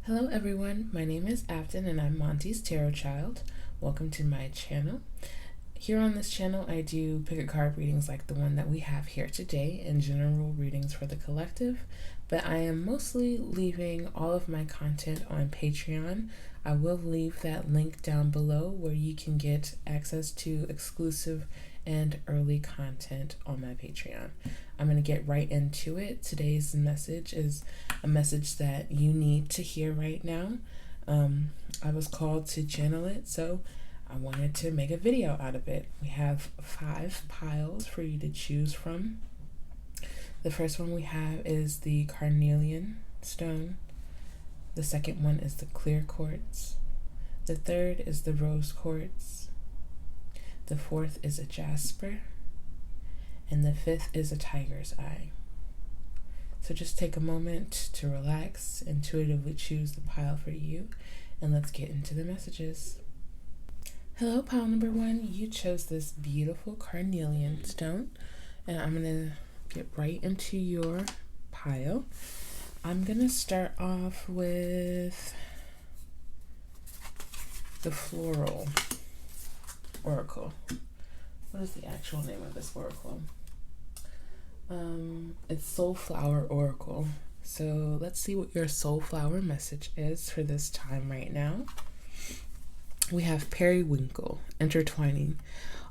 Hello everyone, my name is Afton and I'm Monty's Tarot Child. Welcome to my channel. Here on this channel I do pick a card readings like the one that we have here today and general readings for the collective, but I am mostly leaving all of my content on Patreon. I will leave that link down below where you can get access to exclusive and early content on my Patreon. I'm going to get right into it. Today's message is a message that you need to hear right now. I was called to channel it, so I wanted to make a video out of it. We have 5 piles for you to choose from. The first one we have is the carnelian stone. The second one is the clear quartz. The third is the rose quartz. The fourth is a jasper. And the fifth is a tiger's eye. So just take a moment to relax, intuitively choose the pile for you, and let's get into the messages. Hello, pile number 1. You chose this beautiful carnelian stone, and I'm going to get right into your pile. I'm going to start off with the floral oracle. What is the actual name of this oracle? It's Soulflower Oracle. So let's see what your Soulflower message is for this time right now. We have periwinkle, intertwining.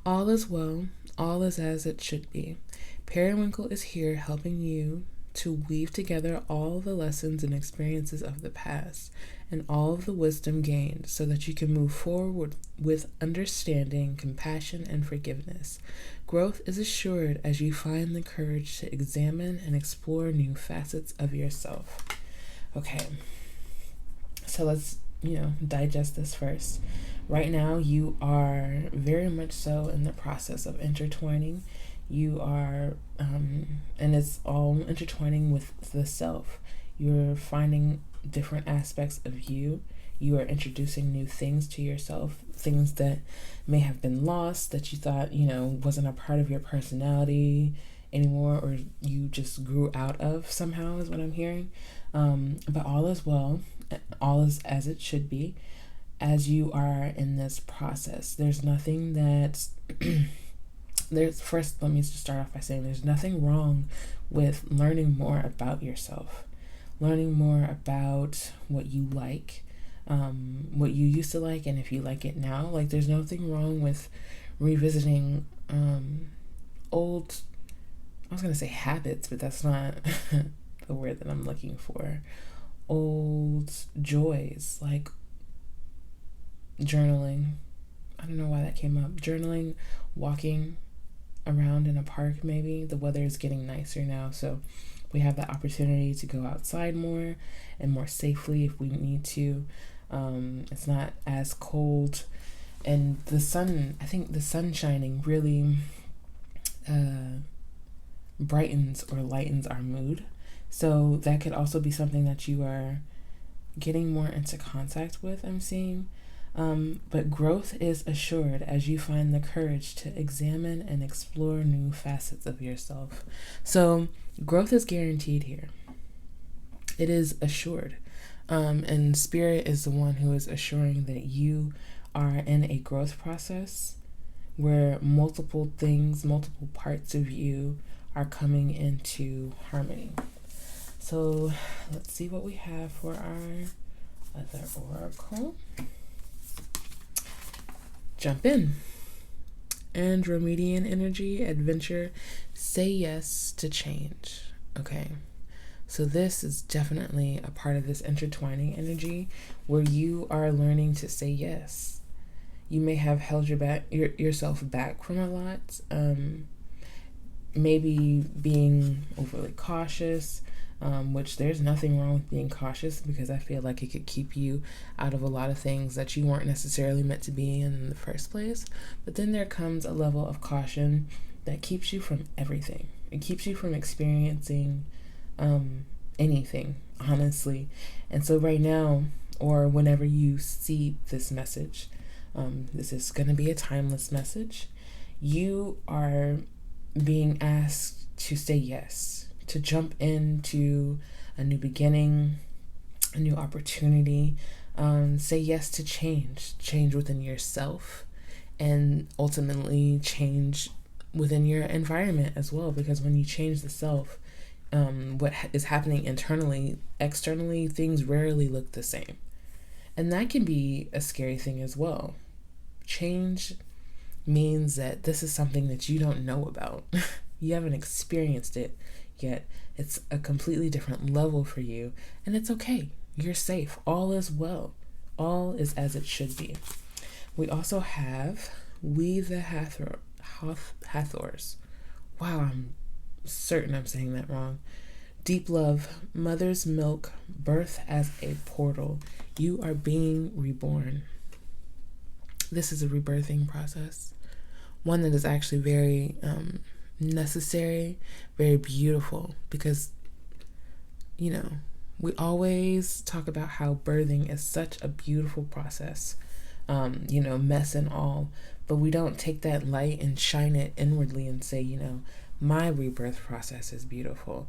All is well, all is as it should be. Periwinkle is here helping you to weave together all the lessons and experiences of the past and all of the wisdom gained so that you can move forward with understanding, compassion, and forgiveness. Growth is assured as you find the courage to examine and explore new facets of yourself. Okay, so let's, digest this first. Right now, you are very much so in the process of intertwining. You are, and it's all intertwining with the self. You're finding different aspects of you. You are introducing new things to yourself, things that may have been lost, that you thought, wasn't a part of your personality anymore, or you just grew out of somehow, is what I'm hearing. But all is well, all is as it should be, as you are in this process. There's nothing that let me just start off by saying there's nothing wrong with learning more about yourself, learning more about what you like, what you used to like, and if you like it now. Like, there's nothing wrong with revisiting old, I was going to say habits, but that's not the word that I'm looking for. Old joys, like journaling. I don't know why that came up. Journaling, walking around in a park maybe. The weather is getting nicer now, so we have the opportunity to go outside more and more safely if we need to. It's not as cold, and the sun, I think the sun shining really brightens or lightens our mood. So that could also be something that you are getting more into contact with, I'm seeing. But growth is assured as you find the courage to examine and explore new facets of yourself. So growth is guaranteed here. It is assured. And Spirit is the one who is assuring that you are in a growth process where multiple things, multiple parts of you are coming into harmony. So let's see what we have for our other oracle. Jump in. Andromedan energy, adventure, say yes to change. Okay, so this is definitely a part of this intertwining energy where you are learning to say yes. You may have held yourself back from a lot, maybe being overly cautious, which there's nothing wrong with being cautious, because I feel like it could keep you out of a lot of things that you weren't necessarily meant to be in the first place. But then there comes a level of caution that keeps you from everything. It keeps you from experiencing anything, honestly. And so right now, or whenever you see this message, this is going to be a timeless message. You are being asked to say yes, to jump into a new beginning, a new opportunity. Say yes to change within yourself, and ultimately change within your environment as well. Because when you change the self, what is happening internally, externally, things rarely look the same. And that can be a scary thing as well. Change means that this is something that you don't know about. You haven't experienced it yet. It's a completely different level for you, and it's okay. You're safe. All is well. All is as it should be. We also have We the Hathors. Wow, I'm certain I'm saying that wrong. Deep love, mother's milk, birth as a portal. You are being reborn. This is a rebirthing process, one that is actually very necessary, very beautiful, because, we always talk about how birthing is such a beautiful process, mess and all, but we don't take that light and shine it inwardly and say, my rebirth process is beautiful.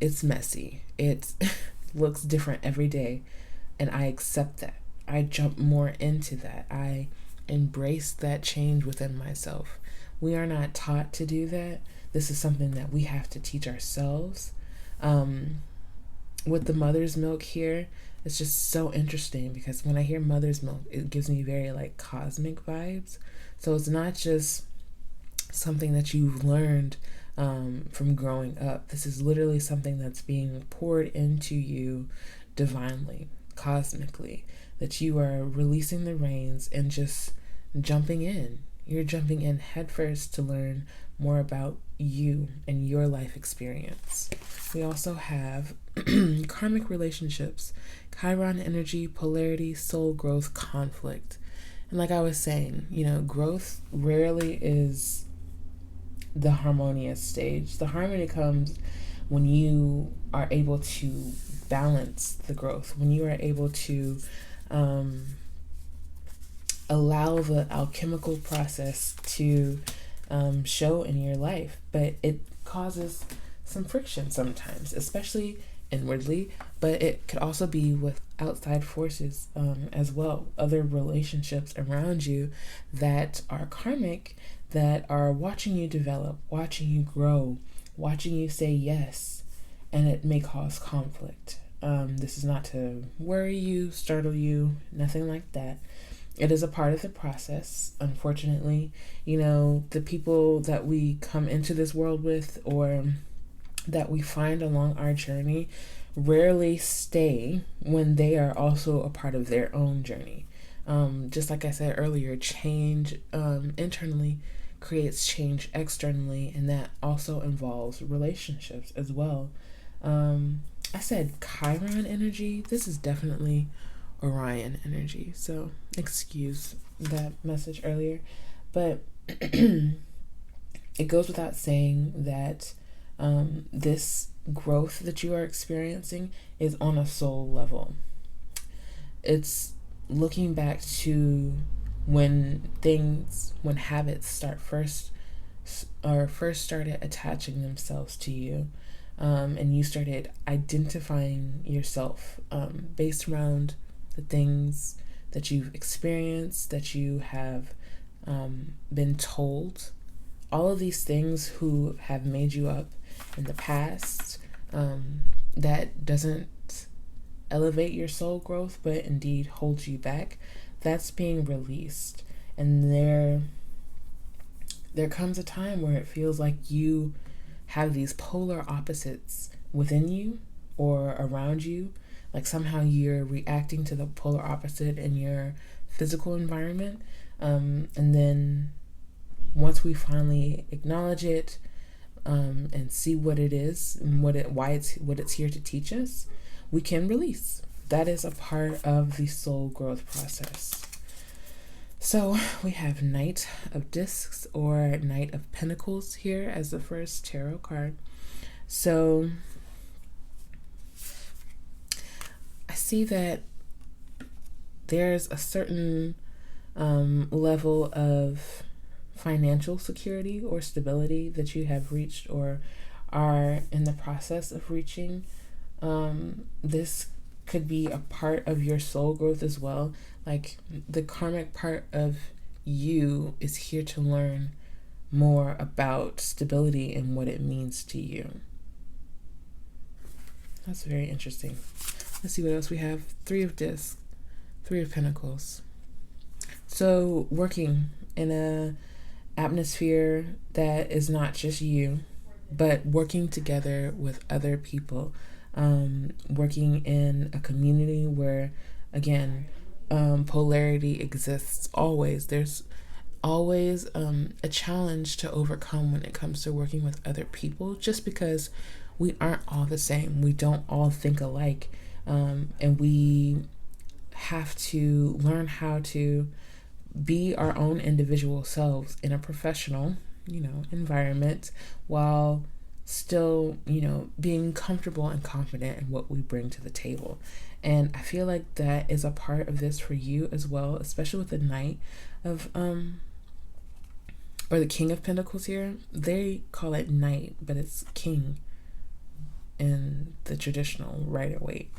It's messy. It looks different every day, and I accept that. I jump more into that. I embrace that change within myself. We are not taught to do that. This is something that we have to teach ourselves. With the mother's milk here, it's just so interesting because when I hear mother's milk, it gives me very like cosmic vibes. So it's not just something that you've learned from growing up. This is literally something that's being poured into you divinely, cosmically, that you are releasing the reins and just jumping in. You're jumping in headfirst to learn more about you and your life experience. We also have karmic relationships, Chiron energy, polarity, soul growth, conflict. And like I was saying, growth rarely is the harmonious stage. The harmony comes when you are able to balance the growth, when you are able to allow the alchemical process to show in your life. But it causes some friction sometimes, especially inwardly, but it could also be with outside forces as well, other relationships around you that are karmic, that are watching you develop, watching you grow, watching you say yes, and it may cause conflict. This is not to worry you, startle you, nothing like that. It is a part of the process. Unfortunately, the people that we come into this world with or that we find along our journey rarely stay when they are also a part of their own journey. Just like I said earlier, change internally creates change externally, and that also involves relationships as well. I said Chiron energy. This is definitely Orion energy, so excuse that message earlier, but it goes without saying that this growth that you are experiencing is on a soul level. It's looking back to when habits first started attaching themselves to you, and you started identifying yourself based around the things that you've experienced, that you have been told. All of these things who have made you up in the past, that doesn't elevate your soul growth, but indeed holds you back, that's being released. And there comes a time where it feels like you have these polar opposites within you or around you. Like somehow you're reacting to the polar opposite in your physical environment. And then once we finally acknowledge it and see what it is and what it's here to teach us, we can release. That is a part of the soul growth process. So we have Knight of Discs or Knight of Pentacles here as the first tarot card. So I see that there's a certain level of financial security or stability that you have reached or are in the process of reaching. This could be a part of your soul growth as well. Like the karmic part of you is here to learn more about stability and what it means to you. That's very interesting. Let's see what else we have. Three of Discs, Three of Pentacles. So working in a atmosphere that is not just you, but working together with other people, working in a community where, again, polarity exists always. There's always a challenge to overcome when it comes to working with other people, just because we aren't all the same. We don't all think alike, and we have to learn how to be our own individual selves in a professional, environment, while still, being comfortable and confident in what we bring to the table. And I feel like that is a part of this for you as well, especially with the Knight of or the King of Pentacles here. They call it Knight, but it's King in the traditional Rider-Waite.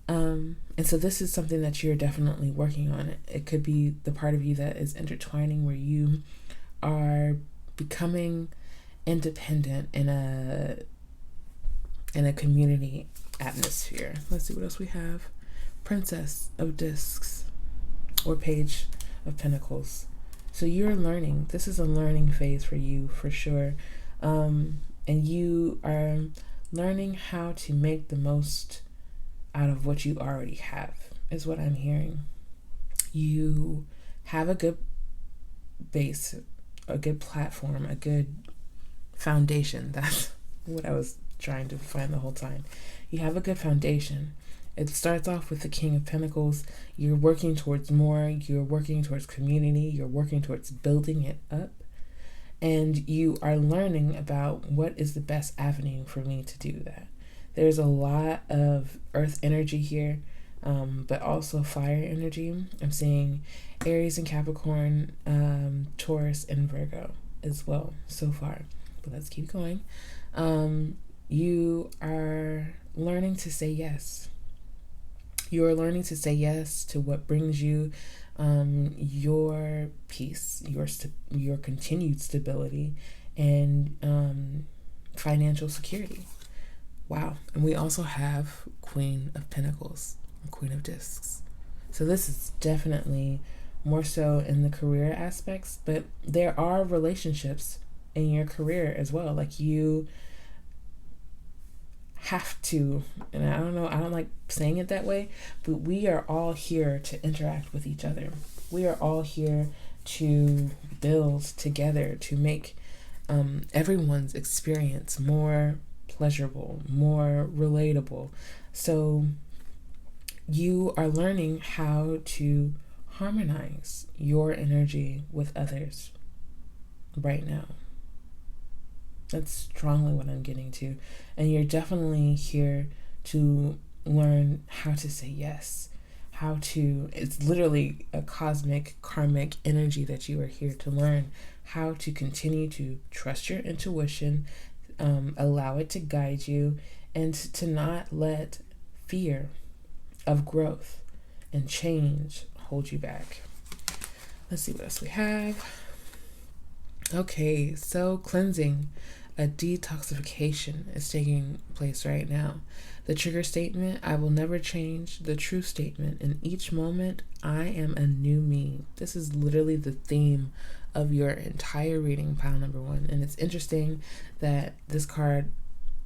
And so this is something that you're definitely working on. It could be the part of you that is intertwining, where you are becoming independent in a community atmosphere. Let's see what else we have. Princess of Discs or Page of Pentacles. So you're learning. This is a learning phase for you for sure. And you are learning how to make the most out of what you already have, is what I'm hearing. You have a good base, a good platform, a good foundation. That's what I was trying to find the whole time. You have a good foundation. It starts off with the King of Pentacles. You're working towards more. You're working towards community. You're working towards building it up. And you are learning about what is the best avenue for me to do that. There's a lot of earth energy here, but also fire energy. I'm seeing Aries and Capricorn, Taurus and Virgo as well so far. But let's keep going. You are learning to say yes. You are learning to say yes to what brings you your peace, your continued stability, and financial security. Wow. And we also have Queen of Pentacles, or Queen of Discs. So this is definitely more so in the career aspects, but there are relationships in your career as well. Like you have to, and I don't know, I don't like saying it that way, but we are all here to interact with each other. We are all here to build together, to make everyone's experience more pleasurable, more relatable. So you are learning how to harmonize your energy with others right now. That's strongly what I'm getting to. And you're definitely here to learn how to say yes. It's literally a cosmic, karmic energy that you are here to learn how to continue to trust your intuition, allow it to guide you, and to not let fear of growth and change hold you back. Let's see what else we have. Okay, so cleansing, a detoxification is taking place right now. The trigger statement, I will never change. The true statement, in each moment, I am a new me. This is literally the theme of your entire reading, pile number one. And it's interesting that this card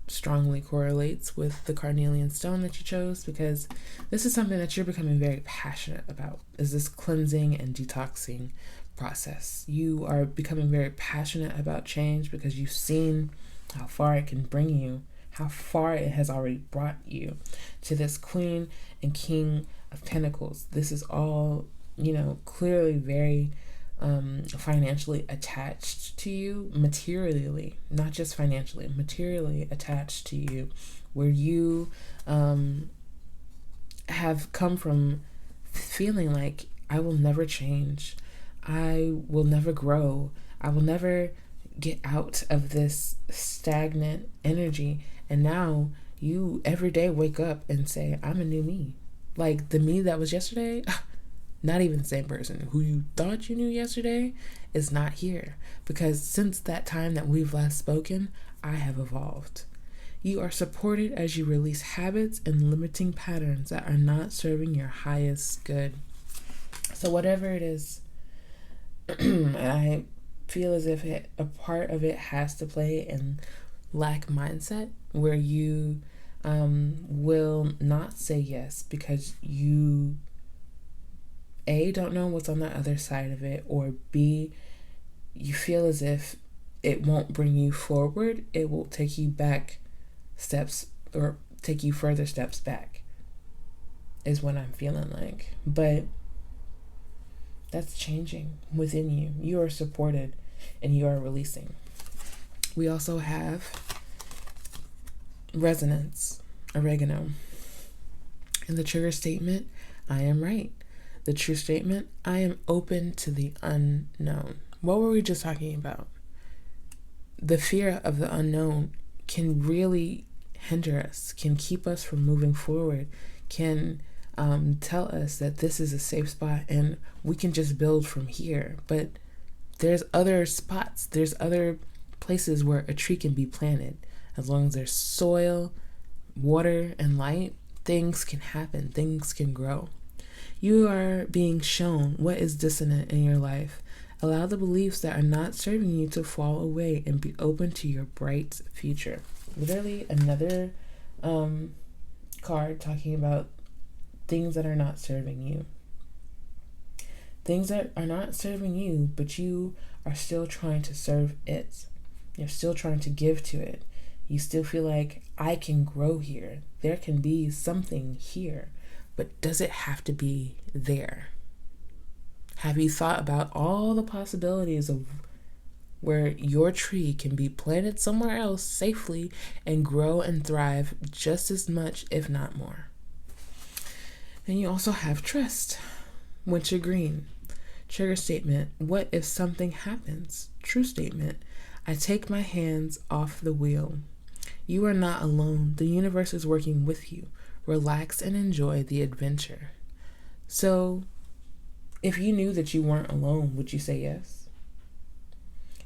strongly correlates with the carnelian stone that you chose, because this is something that you're becoming very passionate about, is this cleansing and detoxing process. You are becoming very passionate about change because you've seen how far it can bring you, how far it has already brought you to this Queen and King of Pentacles. This is all, clearly very financially attached to you, materially, not just financially, materially attached to you, where you have come from feeling like, I will never change, I will never grow, I will never get out of this stagnant energy. And now You every day wake up and say, I'm a new me. Like the me that was yesterday, not even the same person. Who you thought you knew yesterday is not here. Because since that time that we've last spoken, I have evolved. You are supported as you release habits and limiting patterns that are not serving your highest good. So whatever it is, I feel as if a part of it has to play in lack mindset, where you will not say yes because you A, don't know what's on the other side of it, or B, you feel as if it won't bring you forward. It will take you back steps, or take you further steps back, is what I'm feeling like. But that's changing within you. You are supported and you are releasing. We also have resonance, oregano. In the trigger statement, I am right. The true statement, I am open to the unknown. What were we just talking about? The fear of the unknown can really hinder us, can keep us from moving forward, can tell us that this is a safe spot and we can just build from here. But there's other spots, there's other places where a tree can be planted. As long as there's soil, water, and light, things can happen, things can grow. You are being shown what is dissonant in your life. Allow the beliefs that are not serving you to fall away and be open to your bright future. Literally another card talking about things that are not serving you. Things that are not serving you, but you are still trying to serve it. You're still trying to give to it. You still feel like, I can grow here. There can be something here. But does it have to be there? Have you thought about all the possibilities of where your tree can be planted somewhere else safely and grow and thrive just as much, if not more? And you also have trust. Winter green. Trigger statement, what if something happens? True statement, I take my hands off the wheel. You are not alone. The universe is working with you. Relax and enjoy the adventure. So, if you knew that you weren't alone, would you say yes?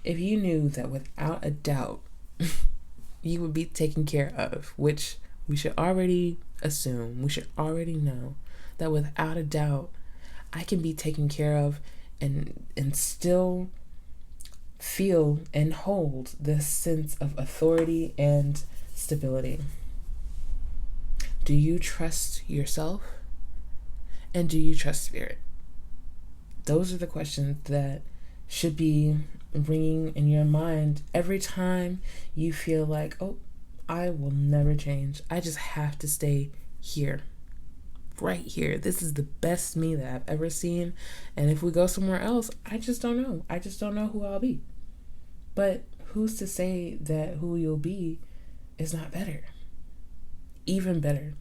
If you knew that without a doubt you would be taken care of, which we should already assume, we should already know that without a doubt I can be taken care of and still feel and hold this sense of authority and stability. Do you trust yourself? And do you trust spirit? Those are the questions that should be ringing in your mind every time you feel like, oh, I will never change. I just have to stay here. Right here. This is the best me that I've ever seen. And if we go somewhere else, I just don't know. I just don't know who I'll be. But who's to say that who you'll be is not better? Even better,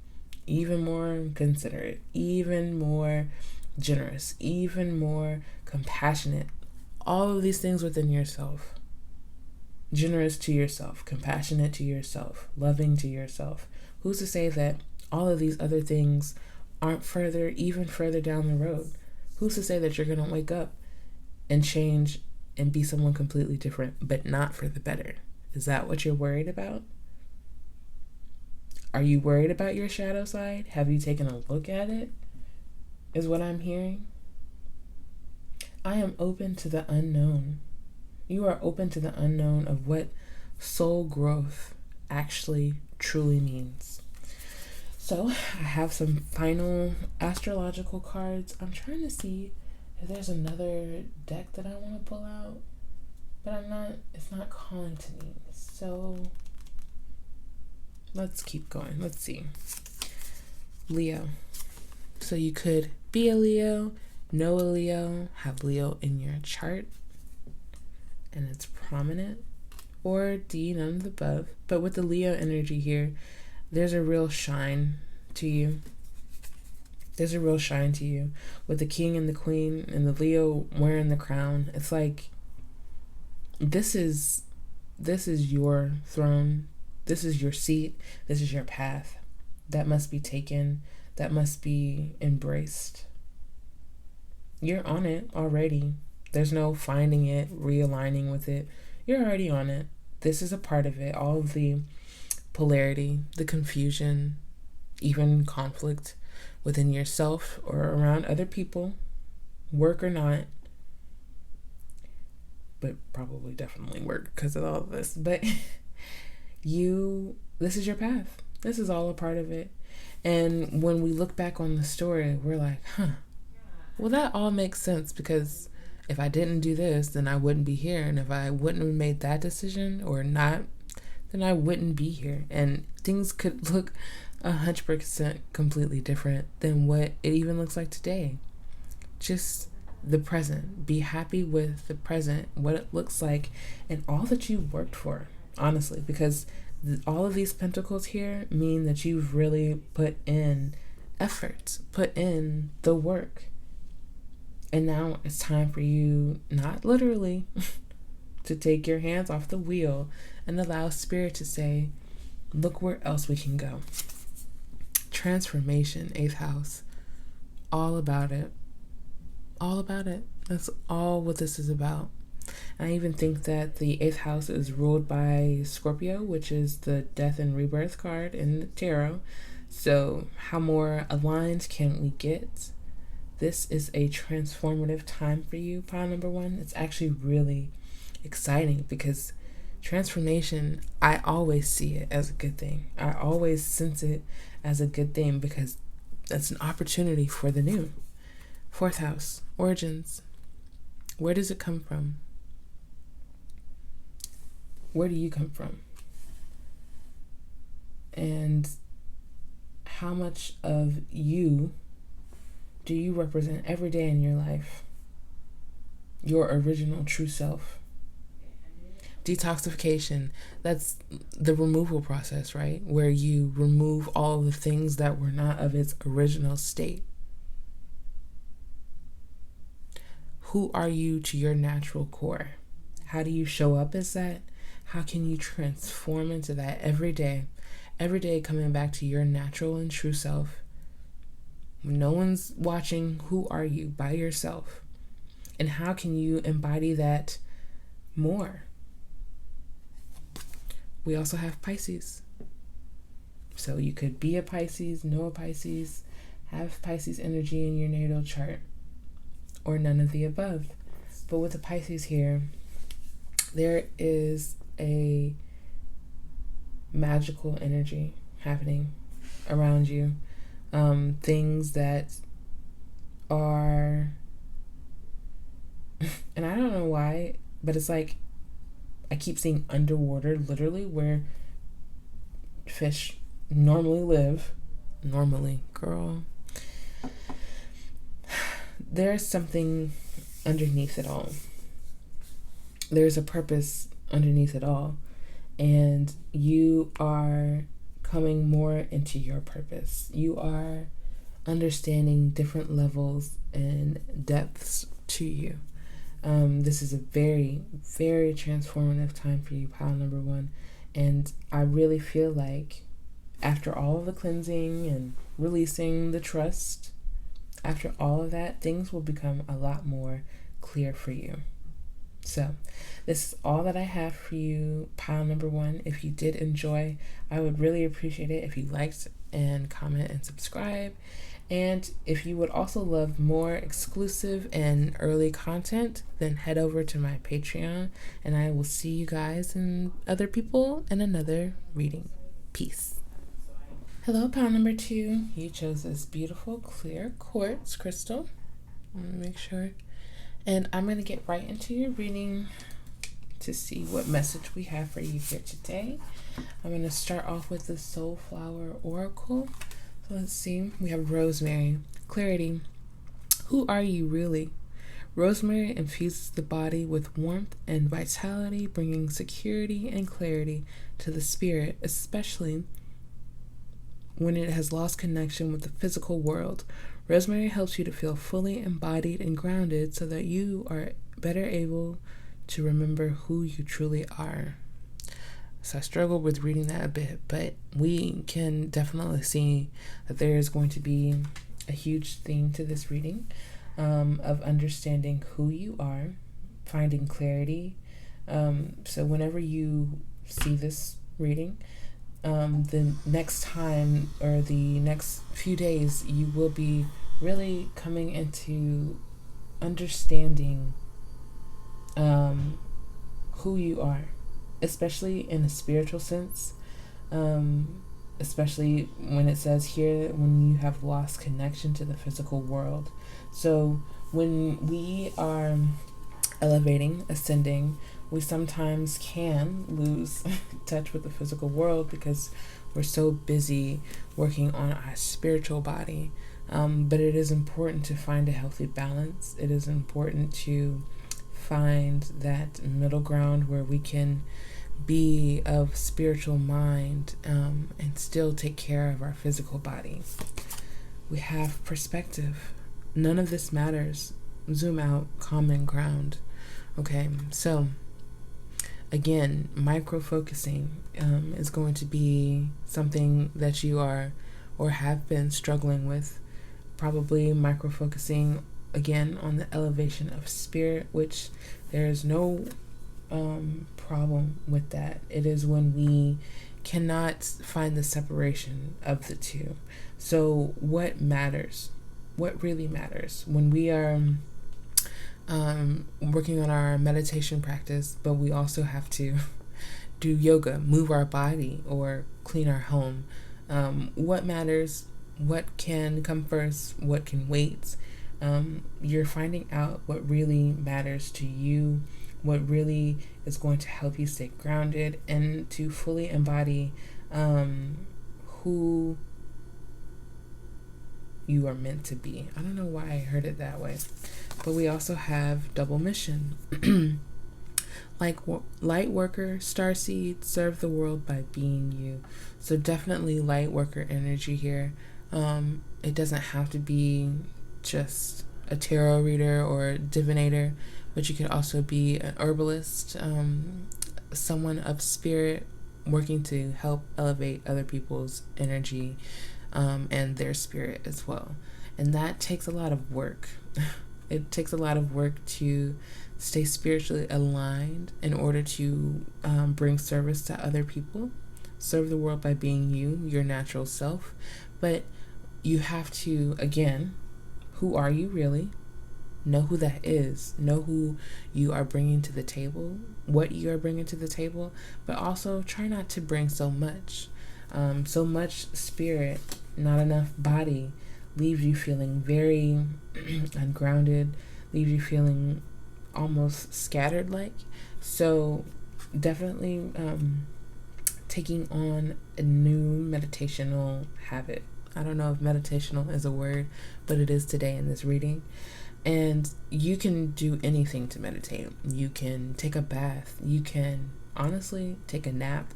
even more considerate, even more generous, even more compassionate. All of these things within yourself. Generous to yourself, compassionate to yourself, loving to yourself. Who's to say that all of these other things aren't even further down the road? Who's to say that you're going to wake up and change and be someone completely different, but not for the better? Is that what you're worried about? Are you worried about your shadow side? Have you taken a look at it? Is what I'm hearing. I am open to the unknown. You are open to the unknown of what soul growth actually truly means. So I have some final astrological cards. I'm trying to see if there's another deck that I want to pull out, but it's not calling to me. So let's keep going. Let's see. Leo. So you could be a Leo, know a Leo, have Leo in your chart, and it's prominent, or D, none of the above. But with the Leo energy here, there's a real shine to you. There's a real shine to you. With the king and the queen and the Leo wearing the crown, it's like this is your throne. This is your seat. This is your path. That must be taken. That must be embraced. You're on it already. There's no finding it, realigning with it. You're already on it. This is a part of it. All of the polarity, the confusion, even conflict within yourself or around other people, work or not, but probably definitely work because of all of this. But this is your path. This is all a part of it. And when we look back on the story, we're like, well, that all makes sense, because if I didn't do this, then I wouldn't be here. And if I wouldn't have made that decision or not, then I wouldn't be here. And things could look 100% completely different than what it even looks like today. Just the present. Be happy with the present, what it looks like, and all that you worked for, honestly, because all of these pentacles here mean that you've really put in effort, put in the work. And now it's time for you, not literally, to take your hands off the wheel and allow Spirit to say, look where else we can go. Transformation, 8th house. All about it. All about it. That's all what this is about. And I even think that the 8th house is ruled by Scorpio, which is the death and rebirth card in the tarot. So how more aligned can we get? This is a transformative time for you, pile number 1. It's actually really exciting because transformation, I always see it as a good thing. I always sense it as a good thing because that's an opportunity for the new. 4th house, origins. Where does it come from? Where do you come from? And how much of you do you represent every day in your life? Your original true self. Detoxification, that's the removal process, right? Where you remove all the things that were not of its original state. Who are you to your natural core? How do you show up as that? How can you transform into that every day? Every day coming back to your natural and true self. When no one's watching, who are you by yourself? And how can you embody that more? We also have Pisces. So you could be a Pisces, know a Pisces, have Pisces energy in your natal chart, or none of the above. But with the Pisces here, there is a magical energy happening around you. Things that are, and I don't know why, but it's like I keep seeing underwater, literally, where fish normally live. Normally, girl. There's something underneath it all. There's a purpose underneath it all. And you are coming more into your purpose. You are understanding different levels and depths to you. This is a very, very transformative time for you, pile number 1. And I really feel like after all of the cleansing and releasing the trust, after all of that, things will become a lot more clear for you. So this is all that I have for you, pile number 1. If you did enjoy, I would really appreciate it if you liked and comment and subscribe. And if you would also love more exclusive and early content, then head over to my Patreon, and I will see you guys and other people in another reading. Peace. Hello, pile number 2. You chose this beautiful clear quartz crystal. Let me make sure. And I'm going to get right into your reading to see what message we have for you here today. I'm going to start off with the Soulflower Oracle. So let's see. We have Rosemary. Clarity. Who are you really? Rosemary infuses the body with warmth and vitality, bringing security and clarity to the spirit, especially when it has lost connection with the physical world. Rosemary helps you to feel fully embodied and grounded so that you are better able to remember who you truly are. So I struggled with reading that a bit, but we can definitely see that there is going to be a huge theme to this reading, of understanding who you are, finding clarity. So whenever you see this reading, the next time or the next few days, you will be really coming into understanding who you are, especially in a spiritual sense, especially when it says here when you have lost connection to the physical world. So when we are elevating, ascending, we sometimes can lose touch with the physical world because we're so busy working on our spiritual body. But it is important to find a healthy balance. It is important to find that middle ground where we can be of spiritual mind, and still take care of our physical body. We have perspective. None of this matters. Zoom out, common ground. Okay, so again, micro focusing is going to be something that you are or have been struggling with. Probably micro focusing again on the elevation of spirit, which there is no problem with that. It is when we cannot find the separation of the two. So what matters? What really matters when we are working on our meditation practice, but we also have to do yoga, move our body, or clean our home? What matters? What can come first? What can wait? You're finding out what really matters to you, what really is going to help you stay grounded and to fully embody who you are meant to be. I don't know why I heard it that way. But we also have double mission. Like light worker, starseed, serve the world by being you. So definitely light worker energy here. It doesn't have to be just a tarot reader or divinator, but you could also be an herbalist, someone of spirit working to help elevate other people's energy, and their spirit as well. And that takes a lot of work. It takes a lot of work to stay spiritually aligned in order to bring service to other people. Serve the world by being you, your natural self. But you have to, again, who are you really? Know who that is. Know who you are bringing to the table, what you are bringing to the table, but also try not to bring so much. So much spirit, not enough body, leaves you feeling very ungrounded, leaves you feeling almost scattered like. So definitely taking on a new meditational habit. I don't know if meditational is a word, but it is today in this reading. And you can do anything to meditate. You can take a bath. You can honestly take a nap.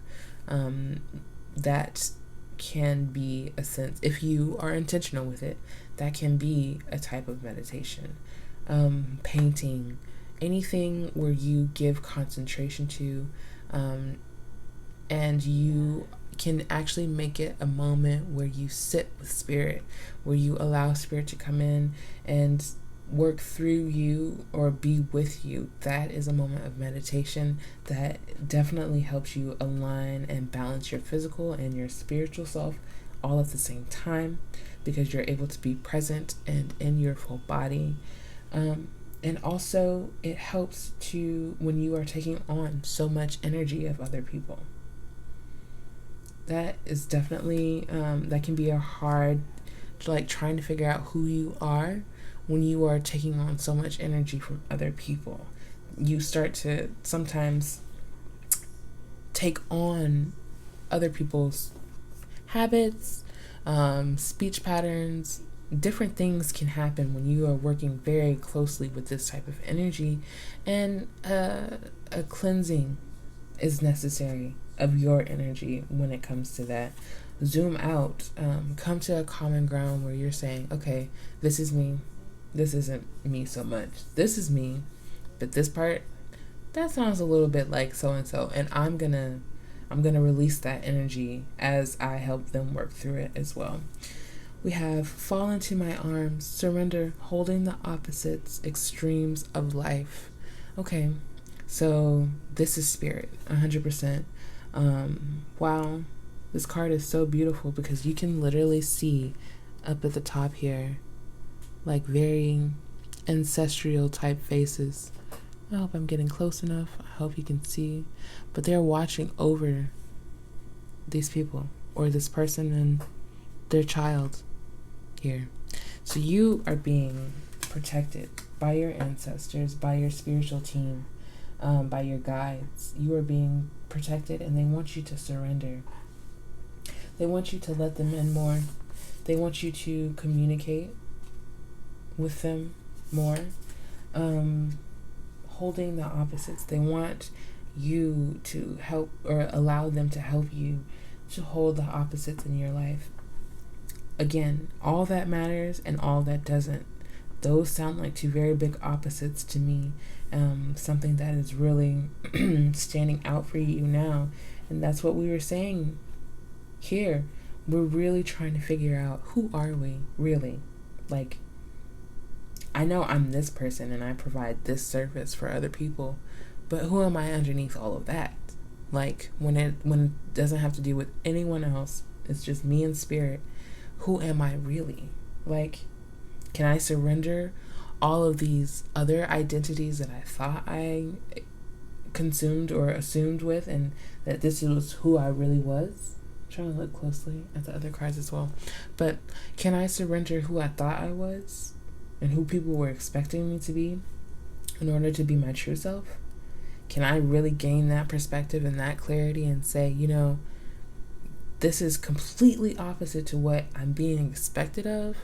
That can be a sense, if you are intentional with it, that can be a type of meditation. Painting, anything where you give concentration to, and you can actually make it a moment where you sit with spirit, where you allow spirit to come in and work through you or be with you. That is a moment of meditation that definitely helps you align and balance your physical and your spiritual self all at the same time, because you're able to be present and in your full body. And also it helps to, when you are taking on so much energy of other people, that is definitely that can be a hard, like, trying to figure out who you are when you are taking on so much energy from other people. You start to sometimes take on other people's habits, speech patterns. Different things can happen when you are working very closely with this type of energy, and a cleansing is necessary of your energy when it comes to that. Zoom out, come to a common ground where you're saying, okay, this is me. This isn't me so much. This is me, but this part, that sounds a little bit like so-and-so, and I'm gonna I'm going to release that energy as I help them work through it as well. We have fall into my arms, surrender, holding the opposites, extremes of life. Okay, so this is spirit, 100%. Wow, this card is so beautiful because you can literally see up at the top here, like very ancestral type faces. I hope I'm getting close enough. I hope you can see. But they're watching over these people or this person and their child here. So you are being protected by your ancestors, by your spiritual team, by your guides. You are being protected, and they want you to surrender. They want you to let them in more. They want you to communicate with them more. Holding the opposites. They want you to help or allow them to help you to hold the opposites in your life. Again, all that matters and all that doesn't. Those sound like two very big opposites to me. Something that is really standing out for you now. And that's what we were saying here. We're really trying to figure out, who are we really? Like, I know I'm this person and I provide this service for other people, but who am I underneath all of that? Like, when it doesn't have to do with anyone else, it's just me and spirit. Who am I really? Like, can I surrender all of these other identities that I thought I consumed or assumed with, and that this was who I really was? I'm trying to look closely at the other cards as well. But can I surrender who I thought I was and who people were expecting me to be in order to be my true self? Can I really gain that perspective and that clarity and say, this is completely opposite to what I'm being expected of,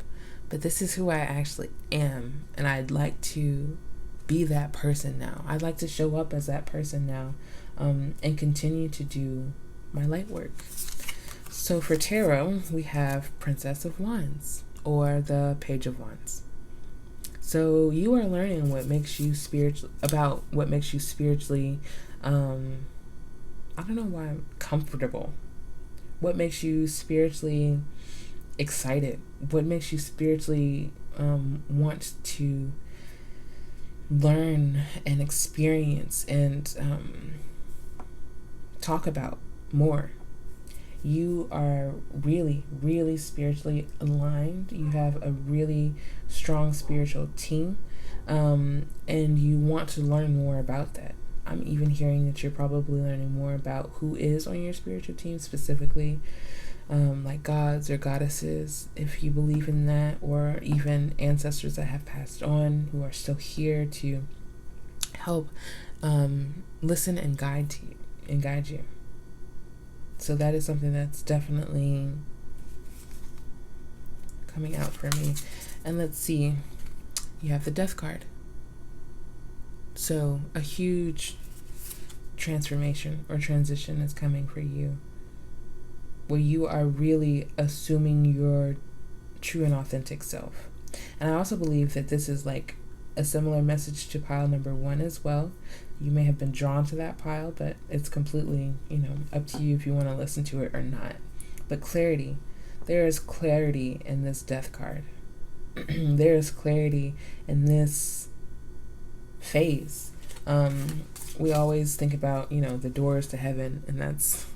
but this is who I actually am, and I'd like to be that person now. I'd like to show up as that person now, and continue to do my light work. So for tarot, we have Princess of Wands or the Page of Wands. So you are learning what makes you spiritually, I don't know why I'm comfortable. What makes you spiritually excited? What makes you spiritually want to learn and experience and talk about more? You are really, really spiritually aligned. You have a really strong spiritual team, and you want to learn more about that. I'm even hearing that you're probably learning more about who is on your spiritual team specifically, like gods or goddesses, if you believe in that, or even ancestors that have passed on who are still here to help listen and guide you. So that is something that's definitely coming out for me. And let's see, you have the Death card. So a huge transformation or transition is coming for you, where you are really assuming your true and authentic self. And I also believe that this is like a similar message to pile number 1 as well. You may have been drawn to that pile, but it's completely, up to you if you want to listen to it or not. But clarity. There is clarity in this Death card. There is clarity in this phase. We always think about, the doors to heaven, and that's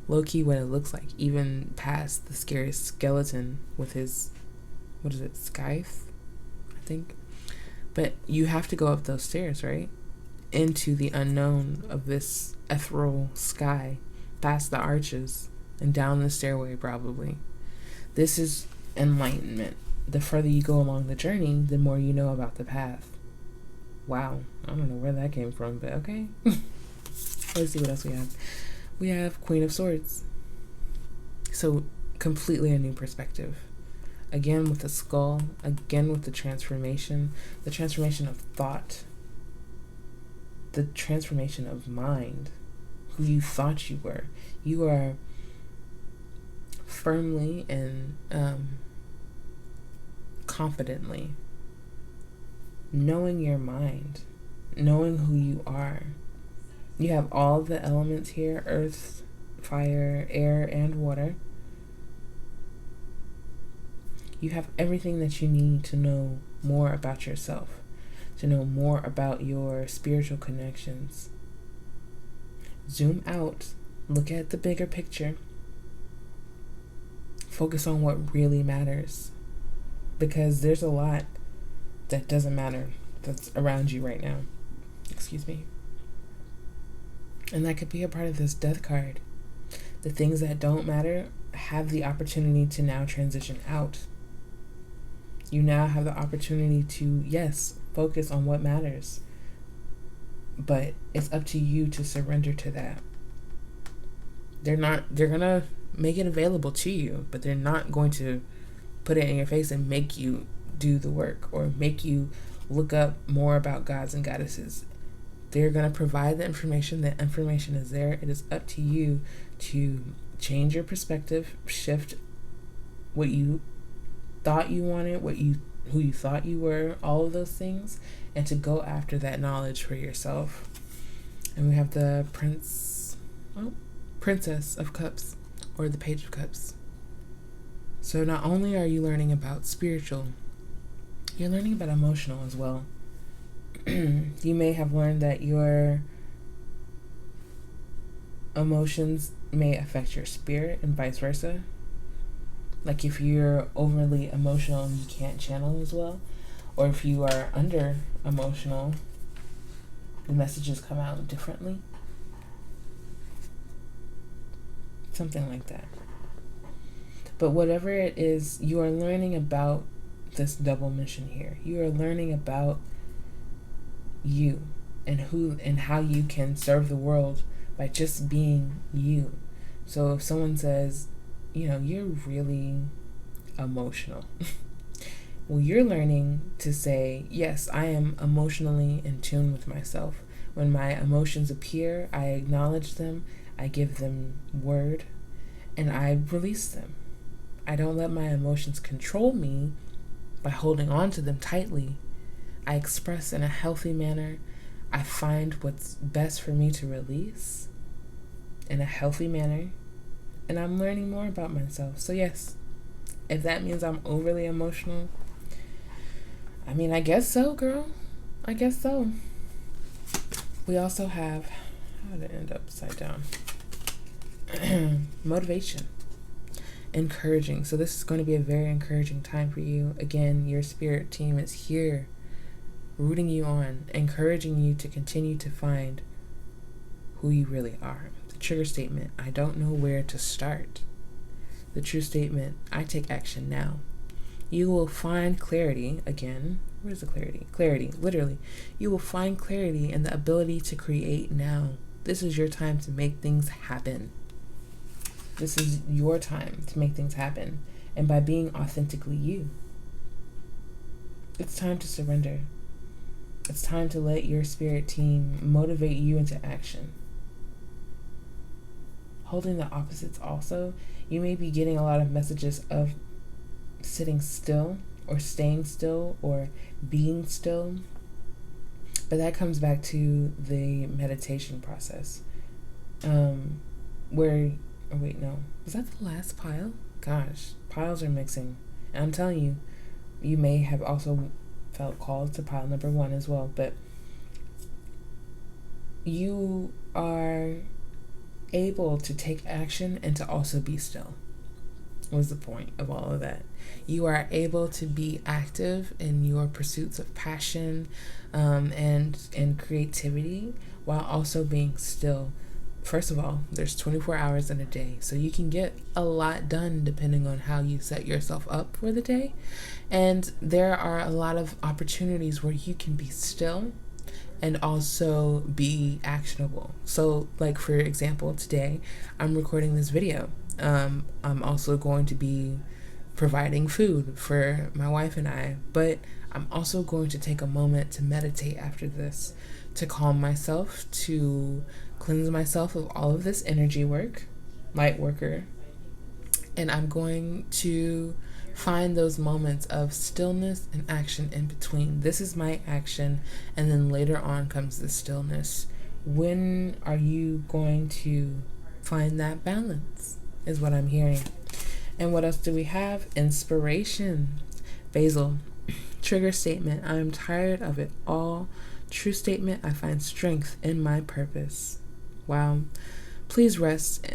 low-key what it looks like, even past the scary skeleton with his, what is it, scythe, I think. But you have to go up those stairs, right? Into the unknown of this ethereal sky, past the arches, and down the stairway, probably. This is enlightenment. The further you go along the journey, the more you know about the path. Wow, I don't know where that came from, but okay. Let's see what else we have. We have Queen of Swords. So completely a new perspective. Again with the skull, again with the transformation of thought, the transformation of mind, who you thought you were. You are firmly and confidently knowing your mind, knowing who you are. You have all the elements here: earth, fire, air, and water. You have everything that you need to know more about yourself, to know more about your spiritual connections. Zoom out, look at the bigger picture, focus on what really matters, because there's a lot that doesn't matter that's around you right now. Excuse me. And that could be a part of this death card. The things that don't matter have the opportunity to now transition out. You now have the opportunity to, yes, focus on what matters. But it's up to you to surrender to that. They're gonna make it available to you, but they're not going to put it in your face and make you do the work or make you look up more about gods and goddesses. They're going to provide the information. The information is there. It is up to you to change your perspective, shift what you thought you wanted, who you thought you were, all of those things, and to go after that knowledge for yourself. And we have the Princess of Cups, or the Page of Cups. So not only are you learning about spiritual, you're learning about emotional as well. You may have learned that your emotions may affect your spirit and vice versa. Like if you're overly emotional and you can't channel as well, or if you are under emotional, the messages come out differently. Something like that. But whatever it is, you are learning about this double mission here. You are learning about you and who and how you can serve the world by just being you. So if someone says, you're really emotional. Well, you're learning to say, yes, I am emotionally in tune with myself. When my emotions appear, I acknowledge them, I give them word, and I release them. I don't let my emotions control me by holding on to them tightly. I express in a healthy manner. I find what's best for me to release in a healthy manner. And I'm learning more about myself. So yes, if that means I'm overly emotional, I guess so, girl. I guess so. We also have, how did it end upside down? Motivation. Encouraging. So this is going to be a very encouraging time for you. Again, your spirit team is here, rooting you on, encouraging you to continue to find who you really are. The trigger statement, I don't know where to start. The true statement, I take action now. You will find clarity. Again, where's the clarity? Clarity, literally. You will find clarity and the ability to create now. This is your time to make things happen. This is your time to make things happen. And by being authentically you, it's time to surrender. It's time to let your spirit team motivate you into action. Holding the opposites also, you may be getting a lot of messages of sitting still or staying still or being still. But that comes back to the meditation process. Was that the last pile? Gosh, piles are mixing. And I'm telling you, you may have also felt called to pile number 1 as well, but you are able to take action and to also be still. Was the point of all of that? You are able to be active in your pursuits of passion and creativity while also being still. First of all, there's 24 hours in a day, so you can get a lot done depending on how you set yourself up for the day. And there are a lot of opportunities where you can be still and also be actionable. So, like for example, today I'm recording this video. I'm also going to be providing food for my wife and I, but I'm also going to take a moment to meditate after this, to calm myself, to cleanse myself of all of this energy work, light worker, and I'm going to find those moments of stillness and action in between. This is my action, and then later on comes the stillness. When are you going to Find that balance, is what I'm hearing. And what else do we have? Inspiration. Basil. Trigger statement. I am tired of it all. True statement. I find strength in my purpose. Wow. Please rest.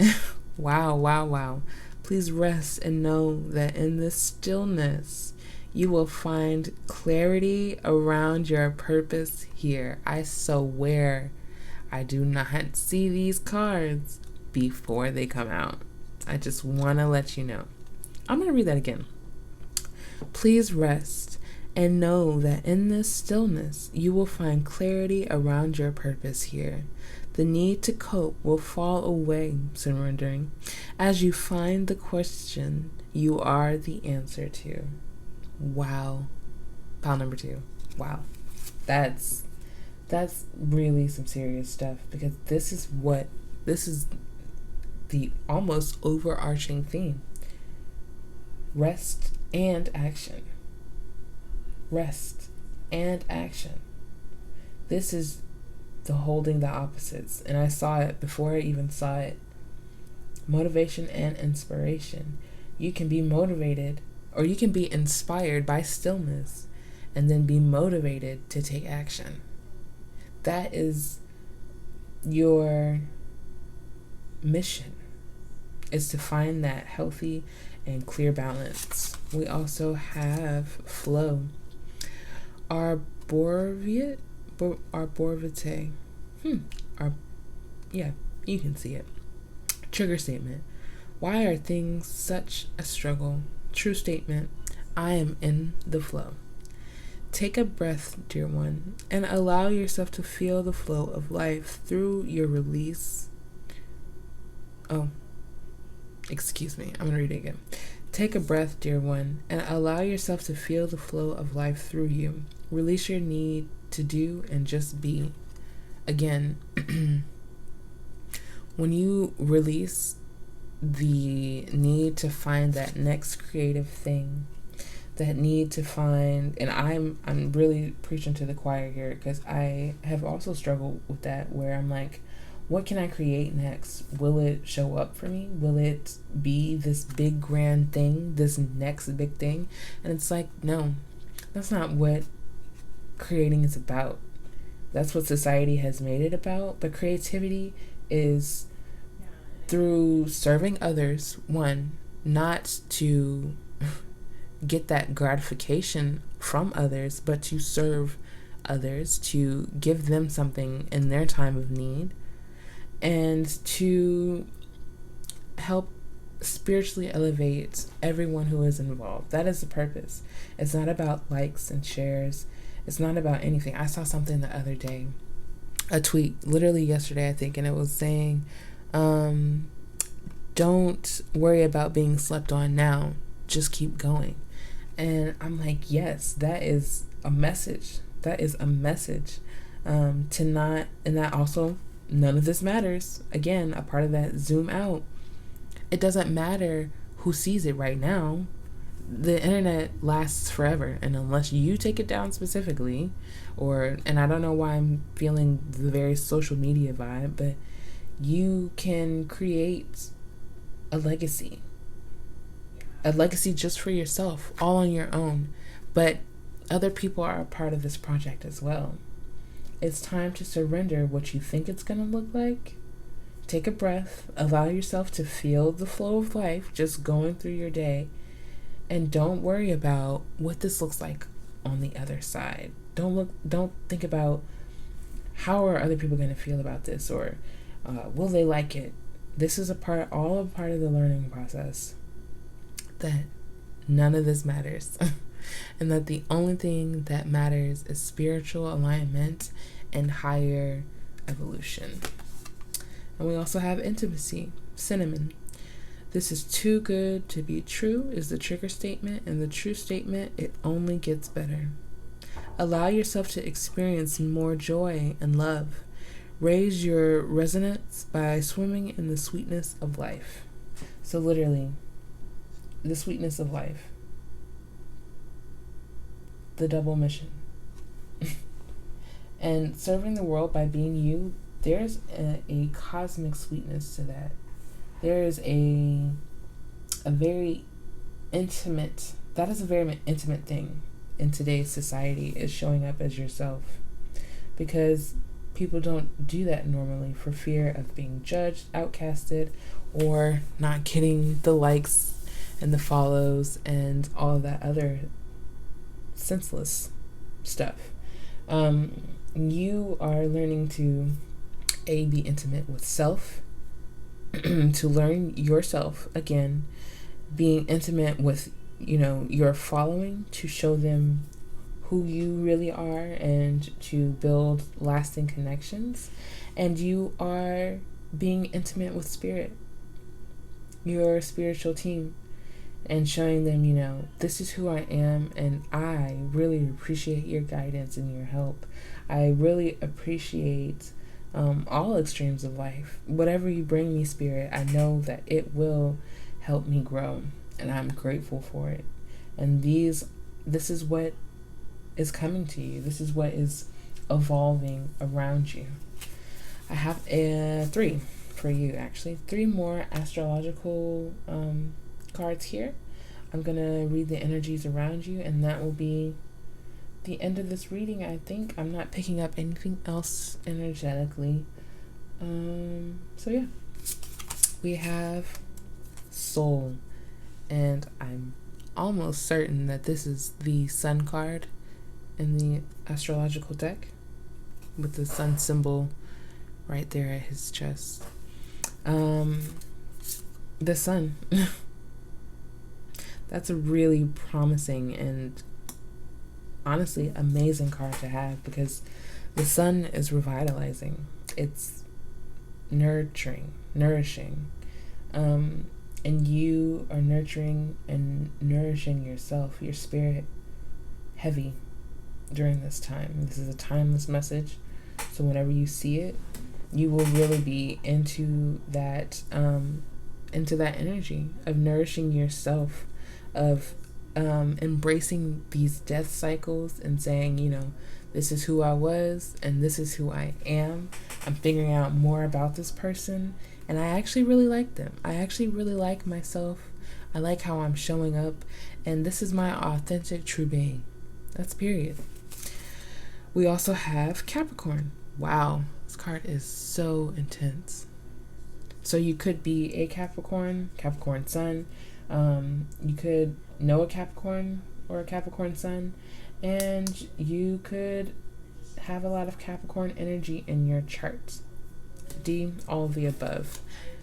Wow. Please rest and know that in this stillness, you will find clarity around your purpose here. I swear, I do not see these cards before they come out. I just want to let you know. I'm going to read that again. Please rest and know that in this stillness, you will find clarity around your purpose here. The need to cope will fall away, surrendering, as you find the question you are the answer to. Wow. Pile number 2. Wow. That's really some serious stuff, because this is the almost overarching theme. Rest and action. Rest and action. This is the holding the opposites, and I saw it before I even saw it. Motivation and inspiration. You can be motivated, or you can be inspired by stillness and then be motivated to take action. That is your mission, is to find that healthy and clear balance. We also have flow. Arborvitae. Yeah, you can see it. Trigger statement. Why are things such a struggle? True statement. I am in the flow. Take a breath, dear one, and allow yourself to feel the flow of life through your release. Oh, excuse me. I'm going to read it again. Take a breath, dear one, and allow yourself to feel the flow of life through you. Release your need to do and just be. Again, when you release the need to find that next creative thing, that need to find, and I'm really preaching to the choir here, because I have also struggled with that, where I'm like, what can I create next? Will it show up for me? Will it be this big grand thing, this next big thing? And it's like, no, that's not what creating is about. That's what society has made it about. But creativity is through serving others, one, not to get that gratification from others, but to serve others, to give them something in their time of need, and to help spiritually elevate everyone who is involved. That is the purpose. It's not about likes and shares. It's not about anything. I saw something the other day, a tweet, literally yesterday, I think, and it was saying, don't worry about being slept on now. Just keep going. And I'm like, yes, that is a message. That is a message. To not, and that also, none of this matters. Again, a part of that zoom out. It doesn't matter who sees it right now. The internet lasts forever, and unless you take it down specifically, and I don't know why I'm feeling the very social media vibe, but you can create a legacy just for yourself, all on your own, but other people are a part of this project as well. It's time to surrender what you think it's going to look like. Take a breath, allow yourself to feel the flow of life just going through your day, and don't worry about what this looks like on the other side. Don't think about how are other people going to feel about this, or will they like it. This is all a part of the learning process, that none of this matters. And that the only thing that matters is spiritual alignment and higher evolution. And we also have intimacy. Cinnamon. This is too good to be true is the trigger statement, and the true statement, it only gets better. Allow yourself to experience more joy and love. Raise your resonance by swimming in the sweetness of life. So literally, the sweetness of life. The double mission. And serving the world by being you, there's a cosmic sweetness to that. There is a very intimate, that is a very intimate thing in today's society, is showing up as yourself. Because people don't do that normally for fear of being judged, outcasted, or not getting the likes and the follows and all of that other senseless stuff. You are learning to be intimate with self, to learn yourself again, being intimate with your following, to show them who you really are and to build lasting connections. And you are being intimate with spirit, your spiritual team, and showing them, this is who I am, and I really appreciate your guidance and your help. I really appreciate all extremes of life. Whatever you bring me, Spirit, I know that it will help me grow, and I'm grateful for it. And this is what is coming to you. This is what is evolving around you. I have 3 for you, actually. 3 more astrological cards here. I'm going to read the energies around you, and that will be the end of this reading, I think. I'm not picking up anything else energetically. So yeah. We have Soul, and I'm almost certain that this is the Sun card in the astrological deck, with the sun symbol right there at his chest. The sun. That's a really promising and honestly amazing card to have, because the sun is revitalizing. It's nourishing. And you are nurturing and nourishing yourself, your spirit, heavy during this time. This is a timeless message. So whenever you see it, you will really be into that energy of nourishing yourself, of embracing these death cycles and saying, this is who I was and this is who I am. I'm figuring out more about this person, and I actually really like them. I actually really like myself. I like how I'm showing up, and this is my authentic true being. That's period. We also have Capricorn. Wow, this card is so intense. So you could be a Capricorn sun. You could know a Capricorn or a Capricorn sun, and you could have a lot of Capricorn energy in your chart. D, all of the above.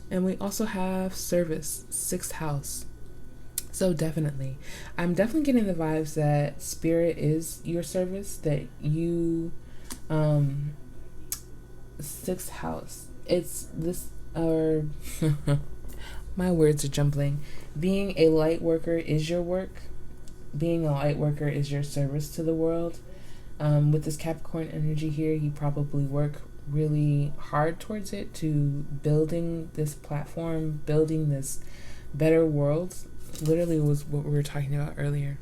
And we also have service, 6th house. So definitely, I'm definitely getting the vibes that spirit is your service, that you, 6th house, it's this, or my words are jumbling. Being a light worker is your work. Being a light worker is your service to the world. With this Capricorn energy here, you probably work really hard towards it, to building this platform, building this better world. Literally was what we were talking about earlier.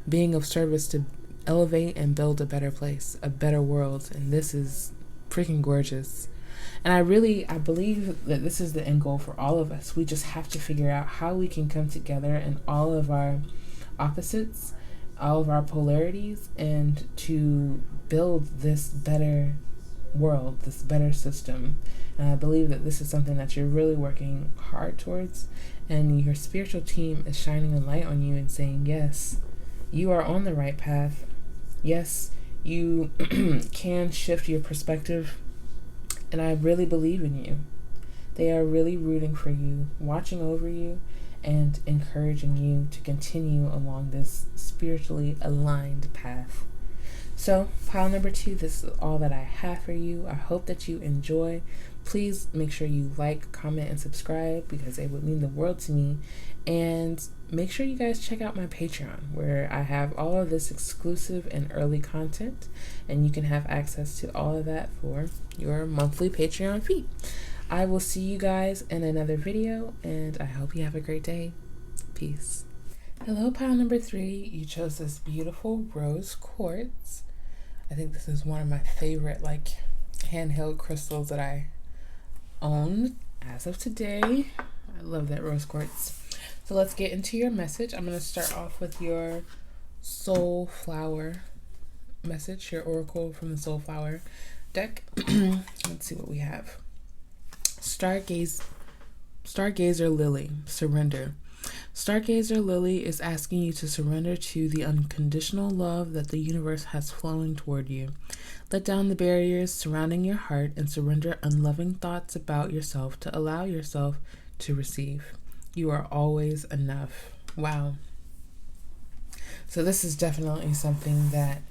Being of service to elevate and build a better place, a better world. And this is freaking gorgeous. And I believe that this is the end goal for all of us. We just have to figure out how we can come together in all of our opposites, all of our polarities, and to build this better world, this better system. And I believe that this is something that you're really working hard towards, and your spiritual team is shining a light on you and saying, yes, you are on the right path. Yes, you can shift your perspective, and I really believe in you. They are really rooting for you, watching over you, and encouraging you to continue along this spiritually aligned path. So, pile number 2, this is all that I have for you. I hope that you enjoy. Please make sure you like, comment, and subscribe, because it would mean the world to me. And make sure you guys check out my Patreon, where I have all of this exclusive and early content, and you can have access to all of that for your monthly Patreon fee. I will see you guys in another video, and I hope you have a great day. Peace. Hello, pile number 3. You chose this beautiful rose quartz. I think this is one of my favorite handheld crystals that I own as of today. I love that rose quartz. So let's get into your message. I'm going to start off with your soul flower message, your oracle from the soul flower deck. Let's see what we have. Stargazer Lily, surrender. Stargazer Lily is asking you to surrender to the unconditional love that the universe has flowing toward you. Let down the barriers surrounding your heart and surrender unloving thoughts about yourself to allow yourself to receive. You are always enough. Wow. So this is definitely something that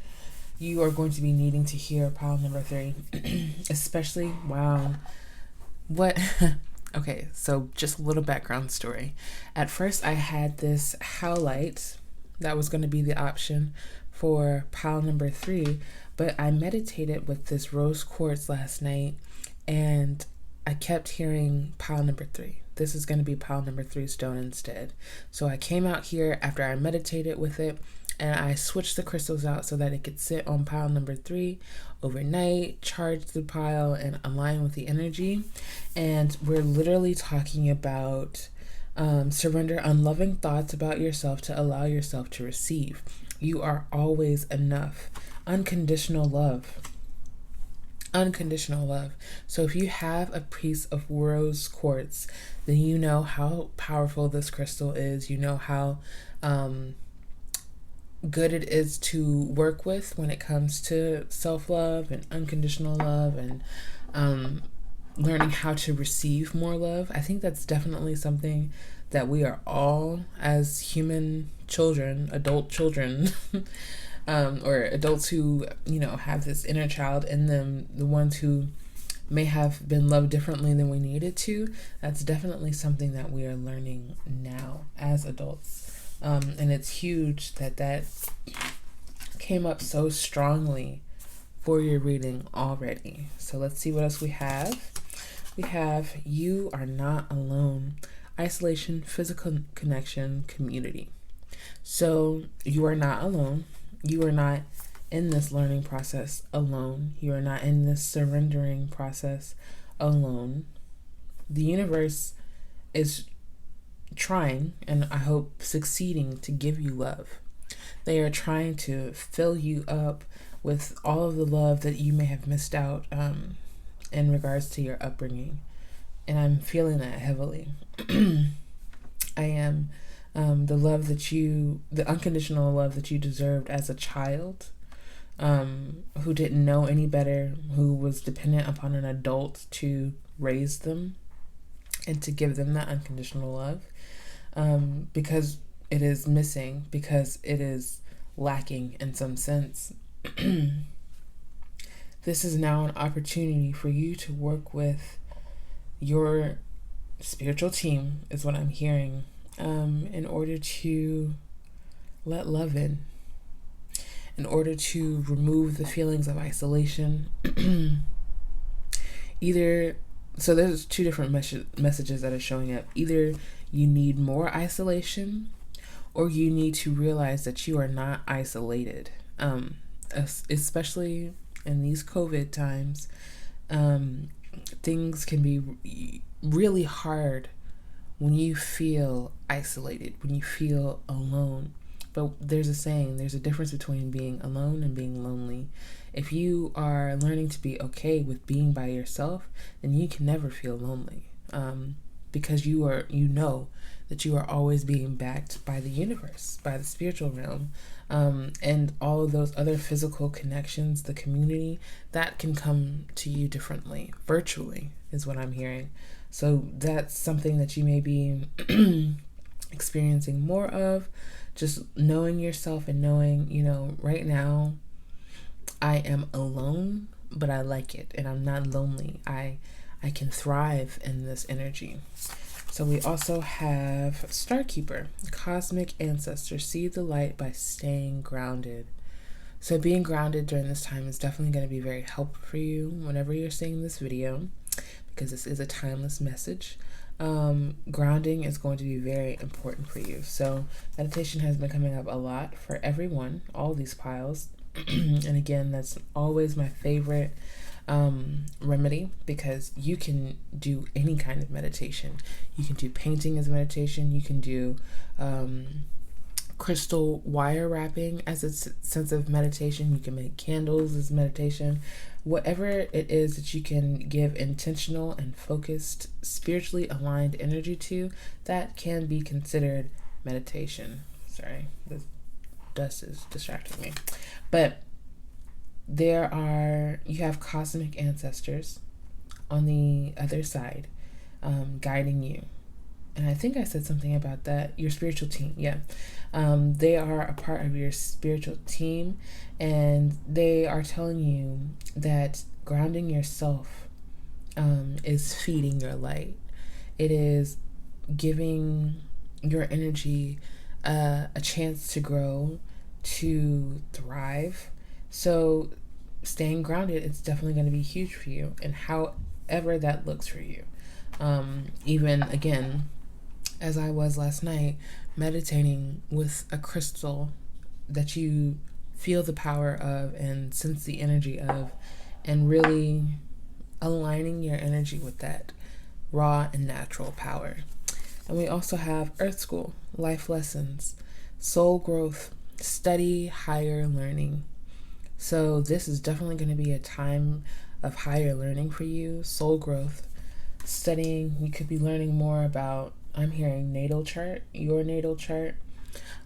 you are going to be needing to hear, pile number 3. Especially, wow. What? Okay, so just a little background story. At first, I had this howlite that was going to be the option for pile number 3, but I meditated with this rose quartz last night, and I kept hearing pile number 3. This is going to be pile number 3 stone instead. So I came out here after I meditated with it, and I switched the crystals out so that it could sit on pile number 3 overnight, charge the pile, and align with the energy. And we're literally talking about surrender unloving thoughts about yourself to allow yourself to receive. You are always enough. Unconditional love. Unconditional love. So if you have a piece of rose quartz, then you know how powerful this crystal is. You know how good it is to work with when it comes to self-love and unconditional love and learning how to receive more love. I think that's definitely something that we are all, as human children, adult children, or adults who, have this inner child in them, the ones who may have been loved differently than we needed to, that's definitely something that we are learning now as adults. And it's huge that came up so strongly for your reading already. So let's see what else we have. We have you are not alone. Isolation, physical connection, community. So you are not alone. You are not in this learning process alone. You are not in this surrendering process alone. The universe is trying, and I hope succeeding, to give you love. They are trying to fill you up with all of the love that you may have missed out in regards to your upbringing. And I'm feeling that heavily. I am. The unconditional love that you deserved as a child, who didn't know any better, who was dependent upon an adult to raise them and to give them that unconditional love, because it is missing, because it is lacking in some sense. This is now an opportunity for you to work with your spiritual team, is what I'm hearing, in order to let love in order to remove the feelings of isolation. So there's 2 different messages that are showing up. Either you need more isolation, or you need to realize that you are not isolated. Especially in these COVID times, things can be really hard when you feel isolated, when you feel alone. But there's a saying, there's a difference between being alone and being lonely. If you are learning to be okay with being by yourself, then you can never feel lonely, because you know that you are always being backed by the universe, by the spiritual realm, and all of those other physical connections, the community, that can come to you differently, virtually, is what I'm hearing. So that's something that you may be experiencing more of, just knowing yourself and knowing, right now I am alone, but I like it, and I'm not lonely. I can thrive in this energy. So we also have Starkeeper, cosmic ancestor, see the light by staying grounded. So being grounded during this time is definitely going to be very helpful for you whenever you're seeing this video, because this is a timeless message. Grounding is going to be very important for you. So meditation has been coming up a lot for everyone, all these piles. And again, that's always my favorite remedy, because you can do any kind of meditation. You can do painting as meditation. You can do crystal wire wrapping as a sense of meditation. You can make candles as meditation. Whatever it is that you can give intentional and focused, spiritually aligned energy to, that can be considered meditation. Sorry, the dust is distracting me. But you have cosmic ancestors on the other side, guiding you. And I think I said something about that. Your spiritual team, yeah. They are a part of your spiritual team, and they are telling you that grounding yourself is feeding your light. It is giving your energy a chance to grow, to thrive. So staying grounded, it's definitely going to be huge for you, and however that looks for you. Even again, as I was last night, meditating with a crystal that you feel the power of and sense the energy of, and really aligning your energy with that raw and natural power. And we also have Earth School, life lessons, soul growth, study higher learning. So this is definitely going to be a time of higher learning for you, soul growth, studying. You could be learning more about, I'm hearing natal chart, your natal chart,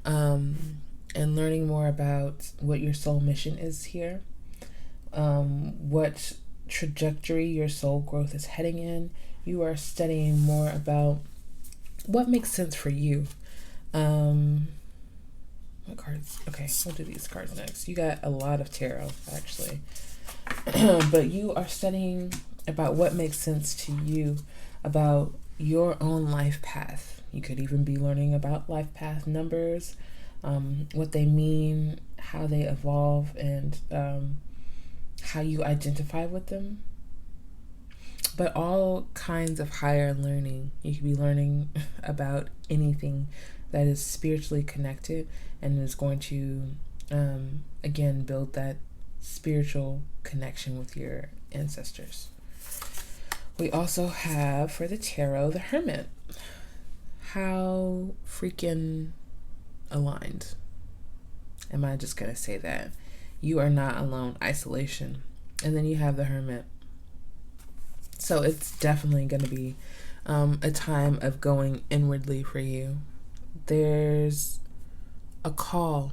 and learning more about what your soul mission is here, what trajectory your soul growth is heading in. You are studying more about what makes sense for you. What cards? Okay, we'll do these cards next. You got a lot of tarot, actually. But you are studying about what makes sense to you, about your own life path. You could even be learning about life path numbers, what they mean, how they evolve, and how you identify with them. But all kinds of higher learning. You could be learning about anything that is spiritually connected and is going to, again, build that spiritual connection with your ancestors. We also have, for the tarot, the Hermit. How freaking aligned. Am I just going to say that? You are not alone. Isolation. And then you have the Hermit. So it's definitely going to be a time of going inwardly for you. There's a call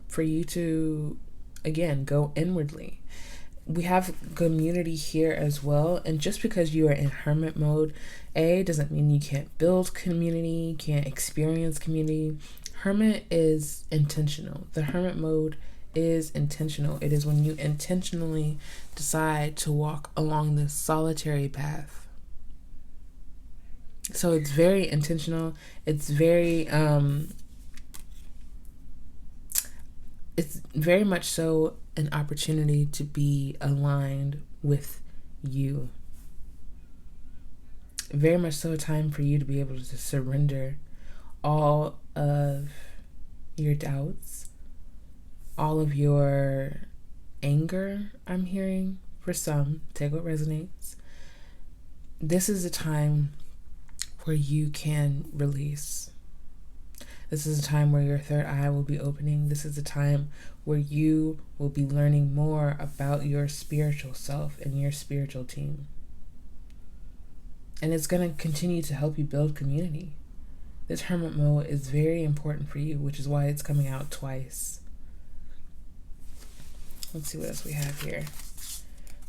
for you to, again, go inwardly. We have community here as well. And just because you are in hermit mode, doesn't mean you can't build community, can't experience community. Hermit is intentional. The hermit mode is intentional. It is when you intentionally decide to walk along this solitary path. So it's very intentional. It's very much so an opportunity to be aligned with you. Very much so a time for you to be able to surrender all of your doubts, all of your anger, I'm hearing for some. Take what resonates. This is a time where you can release. This is a time where your third eye will be opening. This is a time where you will be learning more about your spiritual self and your spiritual team. And it's going to continue to help you build community. This hermit mode is very important for you, which is why it's coming out twice. Let's see what else we have here.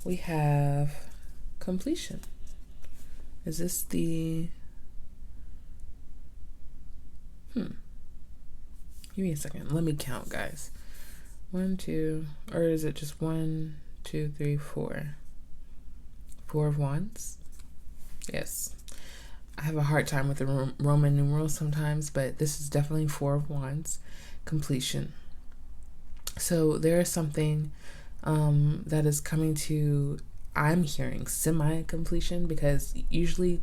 We have completion. Is this the... Give me a second. Let me count, guys. 1, 2, or is it just 1, 2, 3, 4? 4 of Wands? Yes. I have a hard time with the Roman numerals sometimes, but this is definitely 4 of Wands. Completion. So there is something that is coming to, I'm hearing semi-completion, because usually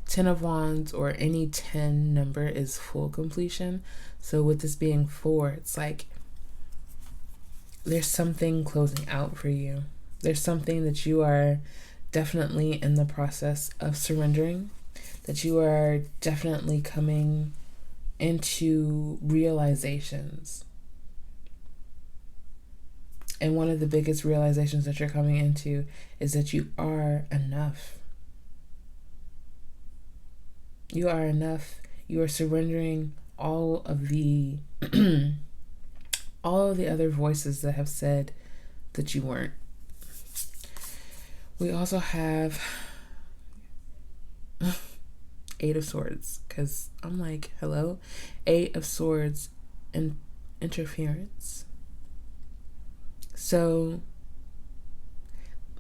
10 of Wands or any 10 number is full completion. So with this being 4, it's like there's something closing out for you. There's something that you are definitely in the process of surrendering, that you are definitely coming into realizations. And one of the biggest realizations that you're coming into is that you are enough. You are enough. You are surrendering all of the all of the other voices that have said that you weren't. We also have Eight of Swords, because I'm like, hello? Eight of Swords and interference. So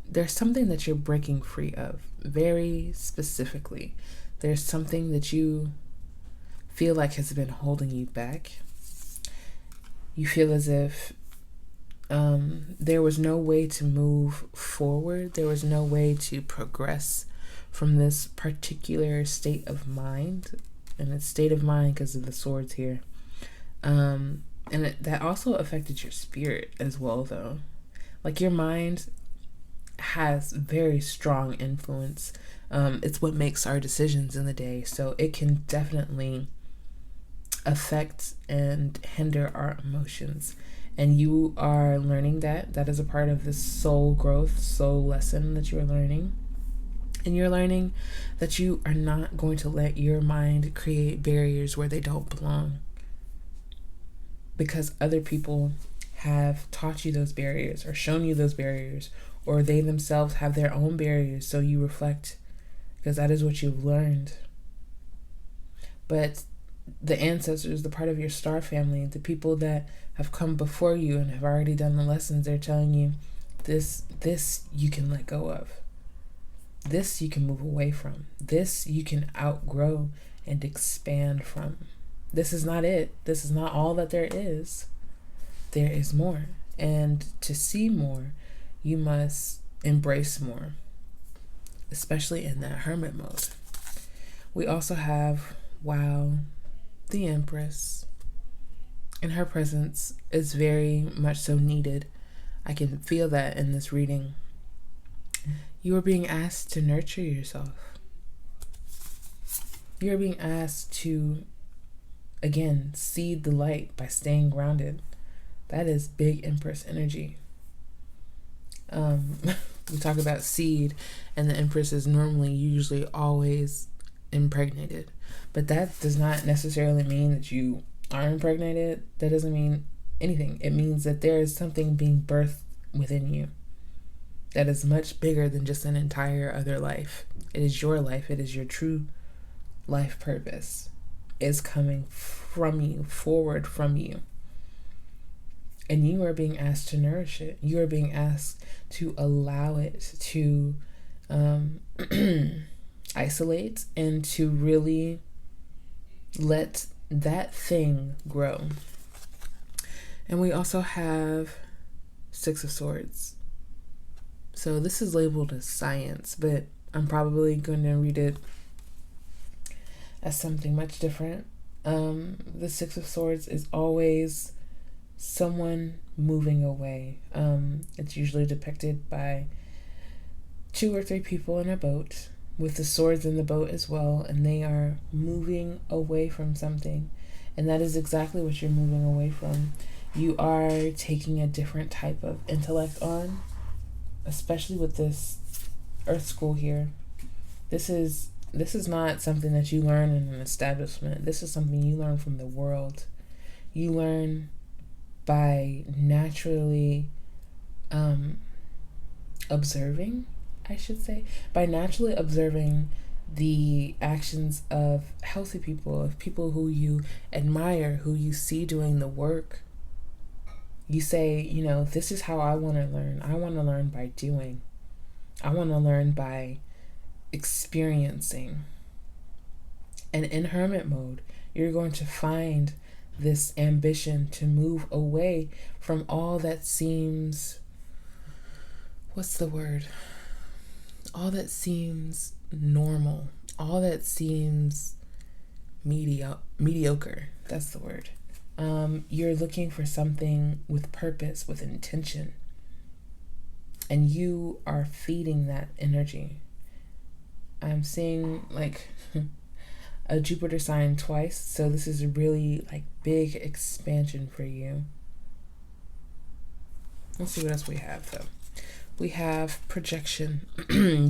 there's something that you're breaking free of, very specifically. There's something that you feel like has been holding you back. You feel as if there was no way to move forward. There was no way to progress from this particular state of mind. And it's state of mind because of the swords here. And that also affected your spirit as well, though. Like, your mind has very strong influence. It's what makes our decisions in the day. So it can definitely affect and hinder our emotions. And you are learning that. That is a part of this soul growth, soul lesson that you are learning. And you're learning that you are not going to let your mind create barriers where they don't belong, because other people have taught you those barriers or shown you those barriers, or they themselves have their own barriers. So you reflect, because that is what you've learned. But the ancestors, the part of your star family, the people that have come before you and have already done the lessons, they're telling you this you can let go of. This you can move away from. This you can outgrow and expand from. This is not it. This is not all that there is. There is more. And to see more, you must embrace more, especially in that hermit mode. We also have, wow, the Empress. And her presence is very much so needed. I can feel that in this reading. You are being asked to nurture yourself. You are being asked to, again, seed the light by staying grounded. That is big Empress energy. We talk about seed, and the Empress is normally, usually, always impregnated. But that does not necessarily mean that you are impregnated. That doesn't mean anything. It means that there is something being birthed within you that is much bigger than just an entire other life. It is your life. It is your true life purpose. It's coming from you, forward from you. And you are being asked to nourish it. You are being asked to allow it to isolate and to really let that thing grow. And we also have Six of Swords. So this is labeled as science, but I'm probably going to read it as something much different. The Six of Swords is always someone moving away. It's usually depicted by 2 or 3 people in a boat with the swords in the boat as well, and they are moving away from something. And that is exactly what you're moving away from. You are taking a different type of intellect on, especially with this Earth School here. This is not something that you learn in an establishment. This is something you learn from the world. You learn by naturally observing, I should say, by naturally observing the actions of healthy people, of people who you admire, who you see doing the work. You say, this is how I want to learn. I want to learn by doing. I want to learn by experiencing. And in hermit mode, you're going to find this ambition to move away from all that seems, what's the word? All that seems normal, all that seems mediocre. That's the word. You're looking for something with purpose, with intention. and you are feeding that energy. I'm seeing like a Jupiter sign twice, so this is a really like big expansion for you. Let's see what else we have though. We have projection.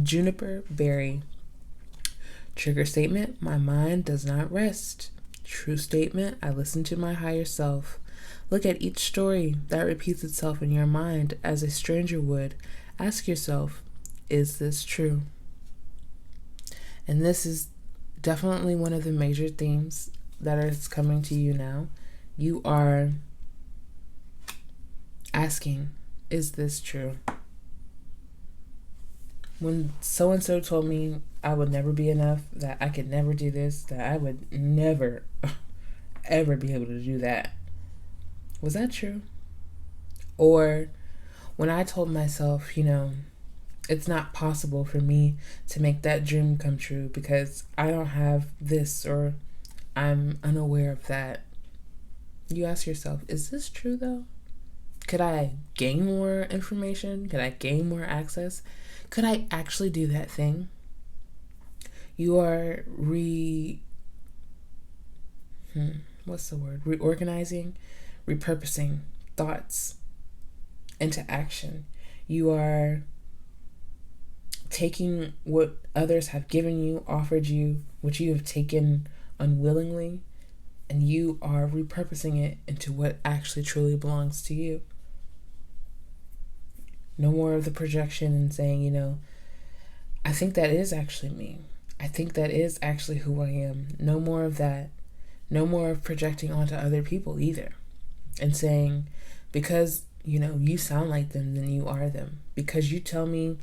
Juniper berry. Trigger statement, my mind does not rest. True statement, I listen to my higher self. Look at each story that repeats itself in your mind as a stranger would. Ask yourself, is this true? And this is definitely one of the major themes that is coming to you now. You are asking, is this true? When so-and-so told me I would never be enough, that I could never do this, that I would never, ever be able to do that, was that true? Or when I told myself, it's not possible for me to make that dream come true because I don't have this or I'm unaware of that. You ask yourself, is this true though? Could I gain more information? Could I gain more access? Could I actually do that thing? You are reorganizing, repurposing thoughts into action. You are taking what others have given you, offered you, what you have taken unwillingly, and you are repurposing it into what actually truly belongs to you. No more of the projection and saying, I think that is actually me. I think that is actually who I am. No more of that. No more of projecting onto other people either. And saying, because, you sound like them, then you are them. Because you tell me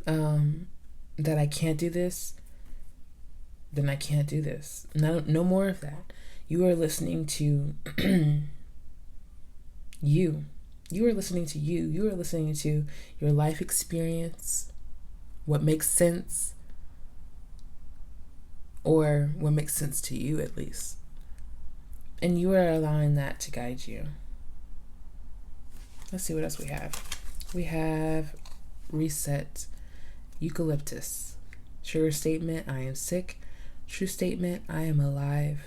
that I can't do this, then I can't do this. No more of that. You are listening to you. You are listening to you. You are listening to your life experience, what makes sense, or what makes sense to you at least. And you are allowing that to guide you. Let's see what else we have. We have reset, eucalyptus. True statement, I am sick. True statement, I am alive.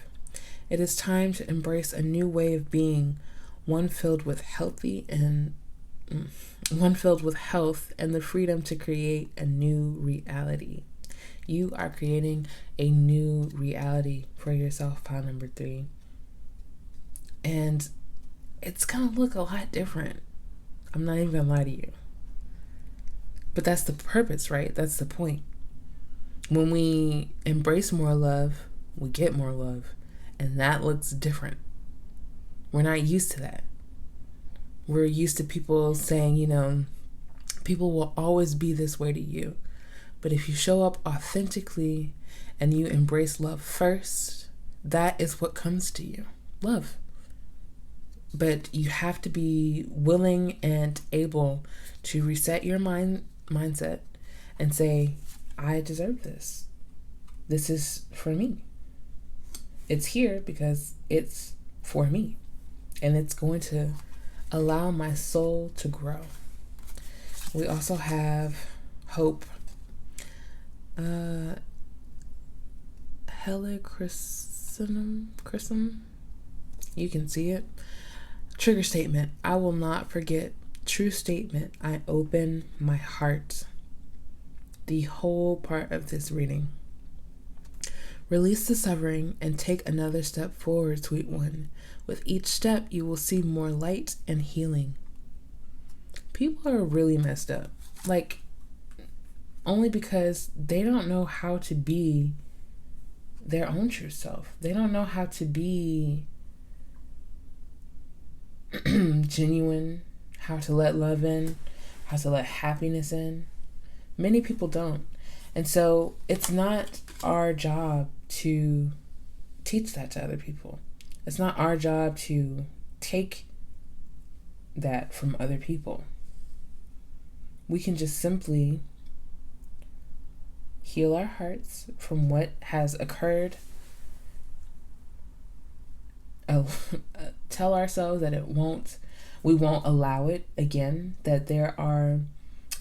It is time to embrace a new way of being, one filled with health and the freedom to create a new reality. You are creating a new reality for yourself, pile number 3. And it's going to look a lot different. I'm not even going to lie to you. But that's the purpose, right? That's the point. When we embrace more love, we get more love. And that looks different. We're not used to that. We're used to people saying, people will always be this way to you. But if you show up authentically and you embrace love first, that is what comes to you. Love. But you have to be willing and able to reset your mindset and say, I deserve this. This is for me. It's here because it's for me. And it's going to allow my soul to grow. We also have hope. Helichrysum. You can see it. Trigger statement, I will not forget. True statement, I open my heart. The whole part of this reading. Release the suffering and take another step forward, sweet one. With each step, you will see more light and healing. People are really messed up. Only because they don't know how to be their own true self. They don't know how to be genuine, how to let love in, how to let happiness in. Many people don't. And so it's not our job to teach that to other people. It's not our job to take that from other people. We can just simply heal our hearts from what has occurred. Tell ourselves that we won't allow it again, that there are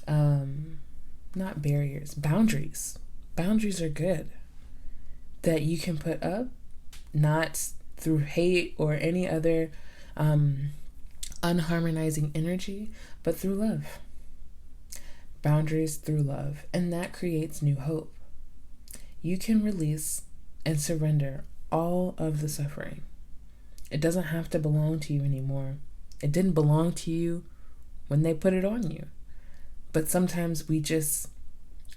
not barriers, boundaries. Boundaries are good that you can put up, not through hate or any other unharmonizing energy, but through love. Boundaries through love, and that creates new hope. You can release and surrender all of the suffering. It doesn't have to belong to you anymore. It didn't belong to you when they put it on you. But sometimes we just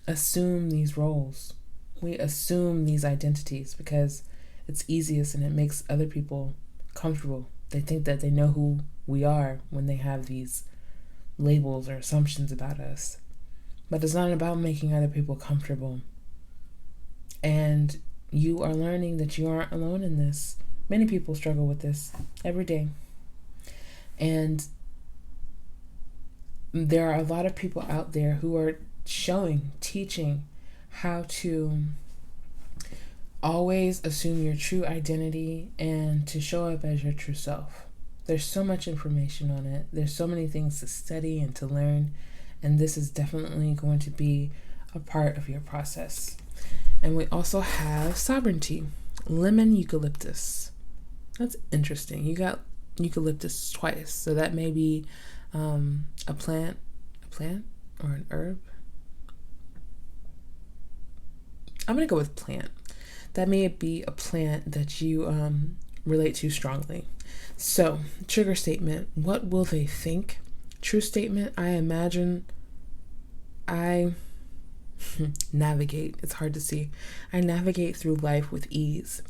assume these roles. We assume these identities because it's easiest and it makes other people comfortable. They think that they know who we are when they have these labels or assumptions about us. But it's not about making other people comfortable. And you are learning that you aren't alone in this. Many people struggle with this every day. And there are a lot of people out there who are teaching how to always assume your true identity and to show up as your true self. There's so much information on it. There's so many things to study and to learn. And this is definitely going to be a part of your process. And we also have sovereignty, lemon eucalyptus. That's interesting. You got eucalyptus twice. So that may be a plant or an herb. I'm going to go with plant. That may be a plant that you relate to strongly. So, trigger statement, what will they think? True statement, I imagine I navigate. It's hard to see. I navigate through life with ease.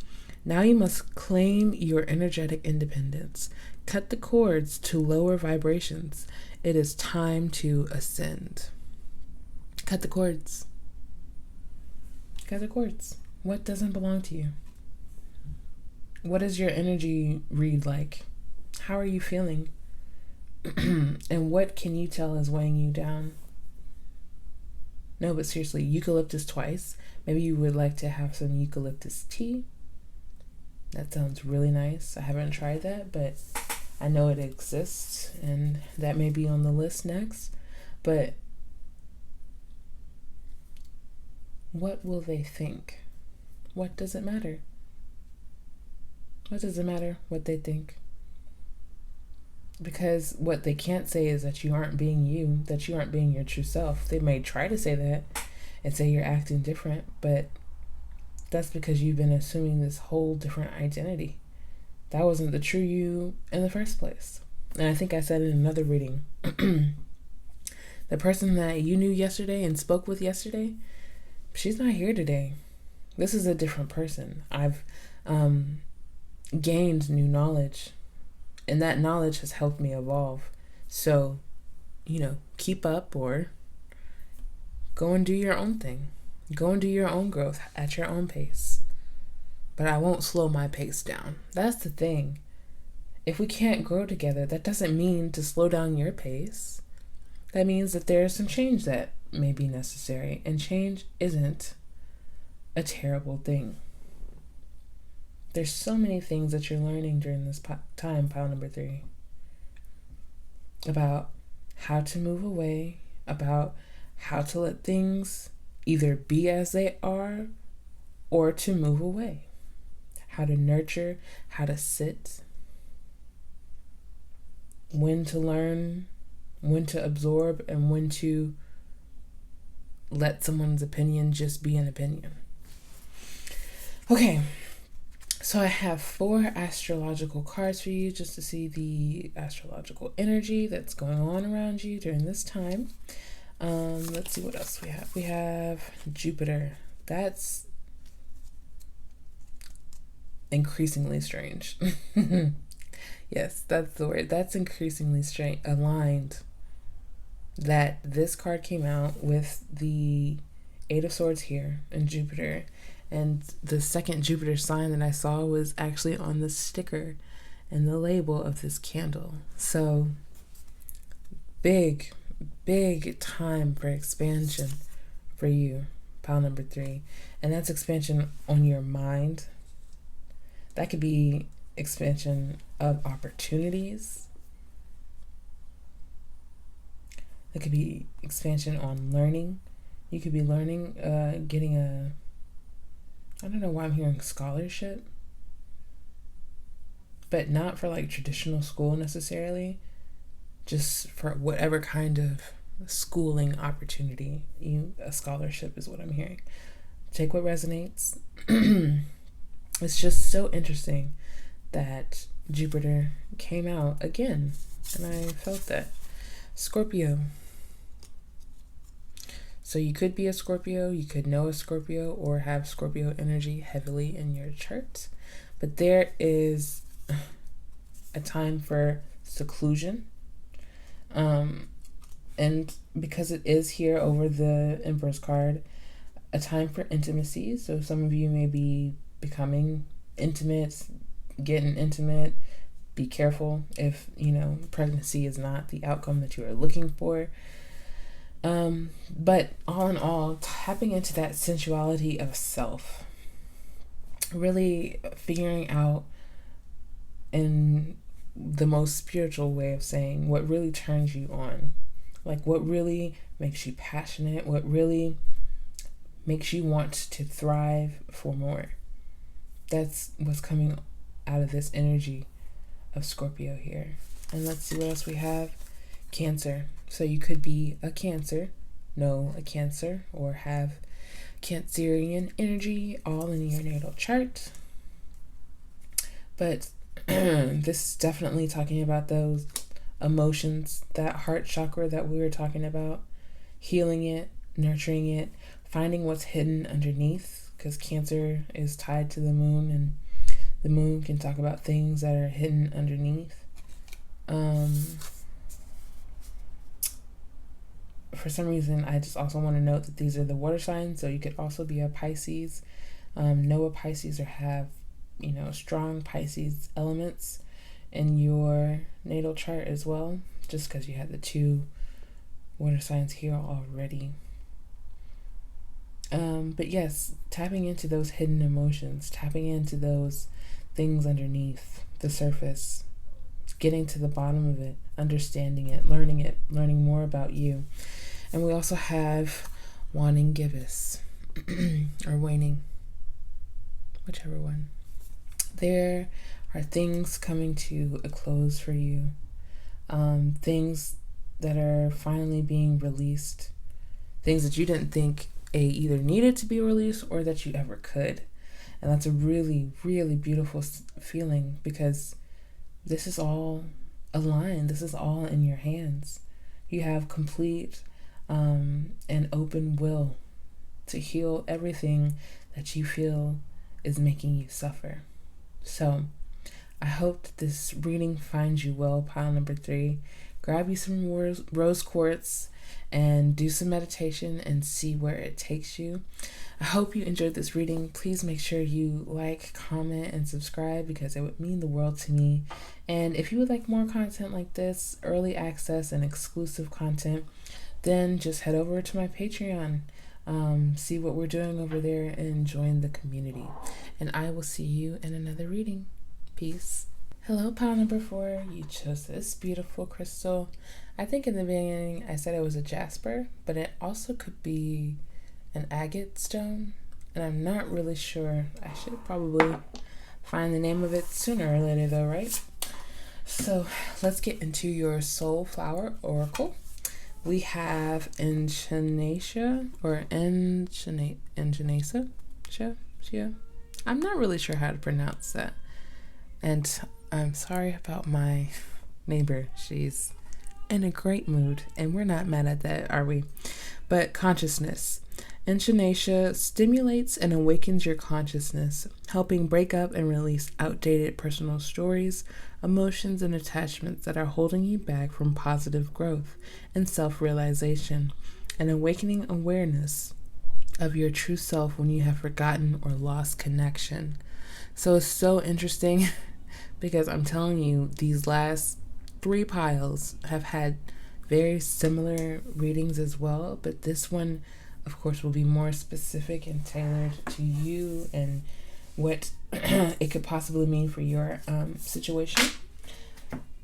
Now you must claim your energetic independence. Cut the cords to lower vibrations. It is time to ascend. Cut the cords. Cut the cords. What doesn't belong to you? What does your energy read like? How are you feeling? And what can you tell is weighing you down? No, but seriously, eucalyptus twice. Maybe you would like to have some eucalyptus tea. That sounds really nice. I haven't tried that, but I know it exists, and that may be on the list next. But what will they think? What does it matter? What does it matter what they think? Because what they can't say is that you aren't being you, that you aren't being your true self. They may try to say that and say you're acting different, but that's because you've been assuming this whole different identity. That wasn't the true you in the first place. And I think I said in another reading, the person that you knew yesterday and spoke with yesterday, she's not here today. This is a different person. I've gained new knowledge, and that knowledge has helped me evolve. So, keep up or go and do your own thing. Go and do your own growth at your own pace. But I won't slow my pace down. That's the thing. If we can't grow together, that doesn't mean to slow down your pace. That means that there's some change that may be necessary, and change isn't a terrible thing. There's so many things that you're learning during this time, pile number 3. About how to move away, about how to let things either be as they are or to move away. How to nurture, how to sit, when to learn, when to absorb, and when to let someone's opinion just be an opinion. Okay. So I have 4 astrological cards for you just to see the astrological energy that's going on around you during this time. Let's see what else we have. We have Jupiter. That's increasingly strange. Yes, that's the word. That's increasingly strange, aligned. That this card came out with the 8 of Swords here and Jupiter. And the second Jupiter sign that I saw was actually on the sticker and the label of this candle. So big time for expansion for you, pile number 3. And that's expansion on your mind. That could be expansion of opportunities. It could be expansion on learning. You could be learning, getting I don't know why I'm hearing scholarship, but not for like traditional school necessarily, just for whatever kind of schooling opportunity. A scholarship is what I'm hearing. Take what resonates. It's just so interesting that Jupiter came out again, and I felt that. Scorpio. So you could be a Scorpio, you could know a Scorpio, or have Scorpio energy heavily in your chart. But there is a time for seclusion. And because it is here over the Emperor's card, a time for intimacy. So some of you may be becoming intimate, getting intimate. Be careful if, pregnancy is not the outcome that you are looking for. But all in all, tapping into that sensuality of self, really figuring out in the most spiritual way of saying what really turns you on, like what really makes you passionate, what really makes you want to thrive for more. That's what's coming out of this energy of Scorpio here. And let's see what else we have. Cancer. So you could be a Cancer, know a Cancer, or have Cancerian energy all in your natal chart. But this is definitely talking about those emotions, that heart chakra that we were talking about, healing it, nurturing it, finding what's hidden underneath, because Cancer is tied to the moon, and the moon can talk about things that are hidden underneath. For some reason, I just also want to note that these are the water signs, so you could also be a Pisces, know a Pisces, or have, strong Pisces elements in your natal chart as well, just because you have the two water signs here already. But yes, tapping into those hidden emotions, tapping into those things underneath the surface, getting to the bottom of it, understanding it, learning more about you. And we also have waning gibbous or waning, whichever one. There are things coming to a close for you, things that are finally being released, things that you didn't think either needed to be released or that you ever could. And that's a really, really beautiful feeling, because this is all aligned. This is all in your hands. You have complete and open will to heal everything that you feel is making you suffer. So I hope that this reading finds you well, pile number 3. Grab you some rose quartz and do some meditation and see where it takes you. I hope you enjoyed this reading. Please make sure you like, comment, and subscribe, because it would mean the world to me. And if you would like more content like this, early access and exclusive content, then just head over to my Patreon. See what we're doing over there and join the community. And I will see you in another reading. Peace. Hello, pile number 4. You chose this beautiful crystal. I think in the beginning I said it was a jasper, but it also could be an agate stone, and I'm not really sure. I should probably find the name of it sooner or later though, right? So let's get into your soul flower oracle. We have Echinacea or Echinacea. I'm not really sure how to pronounce that. And I'm sorry about my neighbor. She's in a great mood, and we're not mad at that, are we? But consciousness. Echinacea stimulates and awakens your consciousness, helping break up and release outdated personal stories, emotions, and attachments that are holding you back from positive growth and self-realization, and awakening awareness of your true self when you have forgotten or lost connection. So it's so interesting because I'm telling you, these last 3 piles have had very similar readings as well, but this one, of course, will be more specific and tailored to you and what it could possibly mean for your situation.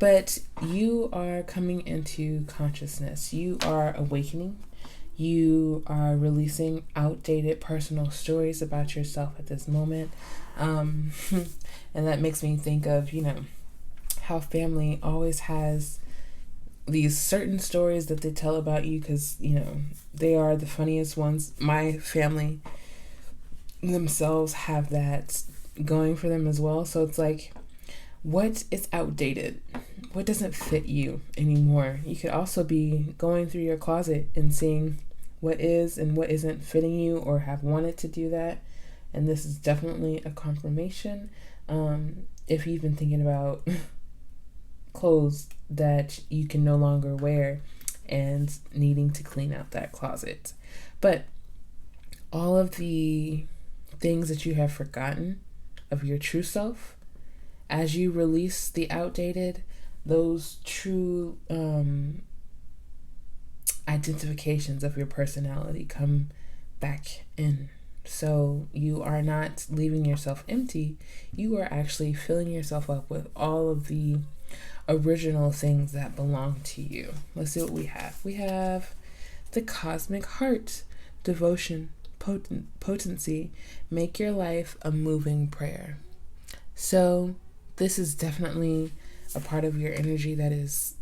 But you are coming into consciousness. You are awakening. You are releasing outdated personal stories about yourself at this moment. And that makes me think of, how family always has these certain stories that they tell about you because, they are the funniest ones. My family themselves have that going for them as well. So it's like, what is outdated? What doesn't fit you anymore? You could also be going through your closet and seeing what is and what isn't fitting you, or have wanted to do that. And this is definitely a confirmation. If you've been thinking about clothes that you can no longer wear and needing to clean out that closet. But all of the things that you have forgotten of your true self, as you release the outdated, those true identifications of your personality come back in. So you are not leaving yourself empty. You are actually filling yourself up with all of the original things that belong to you. Let's see what we have. We have the cosmic heart, devotion, potency. Make your life a moving prayer. So this is definitely a part of your energy that is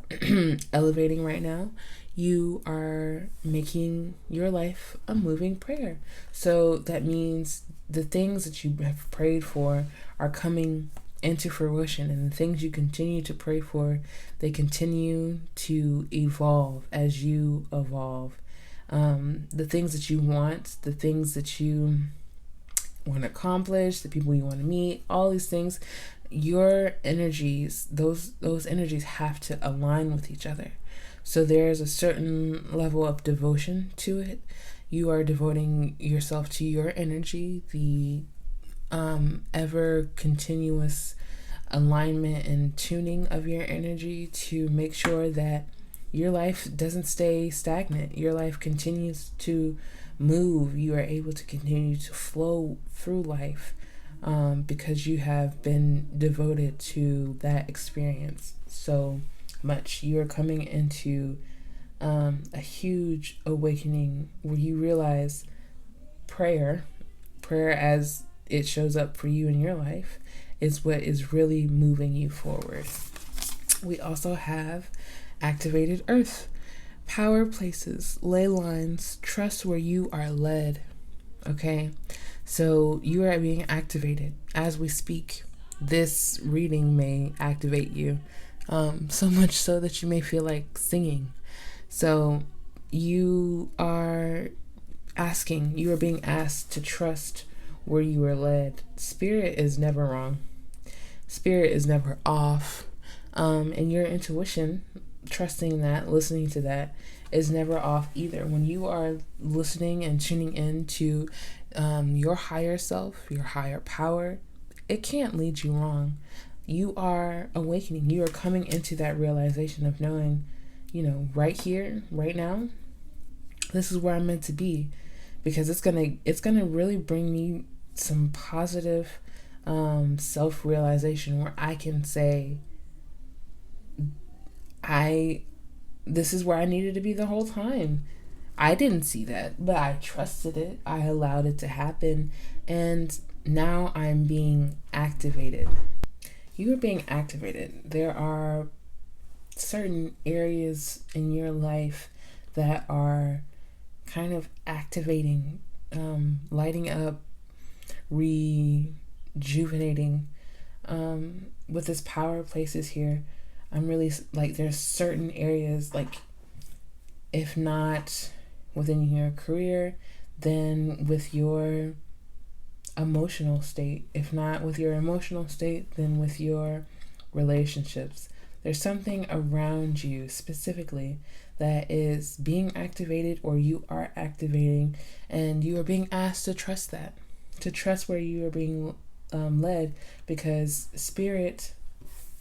elevating right now. You are making your life a moving prayer. So that means the things that you have prayed for are coming into fruition, and the things you continue to pray for, they continue to evolve as you evolve. The things that you want, the things that you want to accomplish, the people you want to meet, all these things, your energies, those energies have to align with each other. So there's a certain level of devotion to it. You are devoting yourself to your energy, the ever continuous alignment and tuning of your energy to make sure that your life doesn't stay stagnant. Your life continues to move. You are able to continue to flow through life because you have been devoted to that experience so much. You are coming into a huge awakening where you realize prayer as it shows up for you in your life is what is really moving you forward. We also have activated earth, power places, ley lines, trust where you are led. Okay, so you are being activated as we speak. This reading may activate you so much so that you may feel like singing. So you are being asked to trust where you are led. Spirit is never wrong. Spirit is never off. And your intuition, trusting that, listening to that, is never off either. When you are listening and tuning in to your higher self, your higher power, it can't lead you wrong. You are awakening. You are coming into that realization of knowing, right here, right now, this is where I'm meant to be, because it's gonna really bring me some positive self-realization where I can say, this is where I needed to be the whole time. I didn't see that, but I trusted it. I allowed it to happen, and now I'm being activated. You are being activated. There are certain areas in your life that are kind of activating, lighting up, rejuvenating. With this power places here, I'm really like, there's certain areas, like if not within your career, then with your emotional state. If not with your emotional state, then with your relationships. There's something around you specifically that is being activated, or you are activating, and you are being asked to trust that, to trust where you are being led, because spirit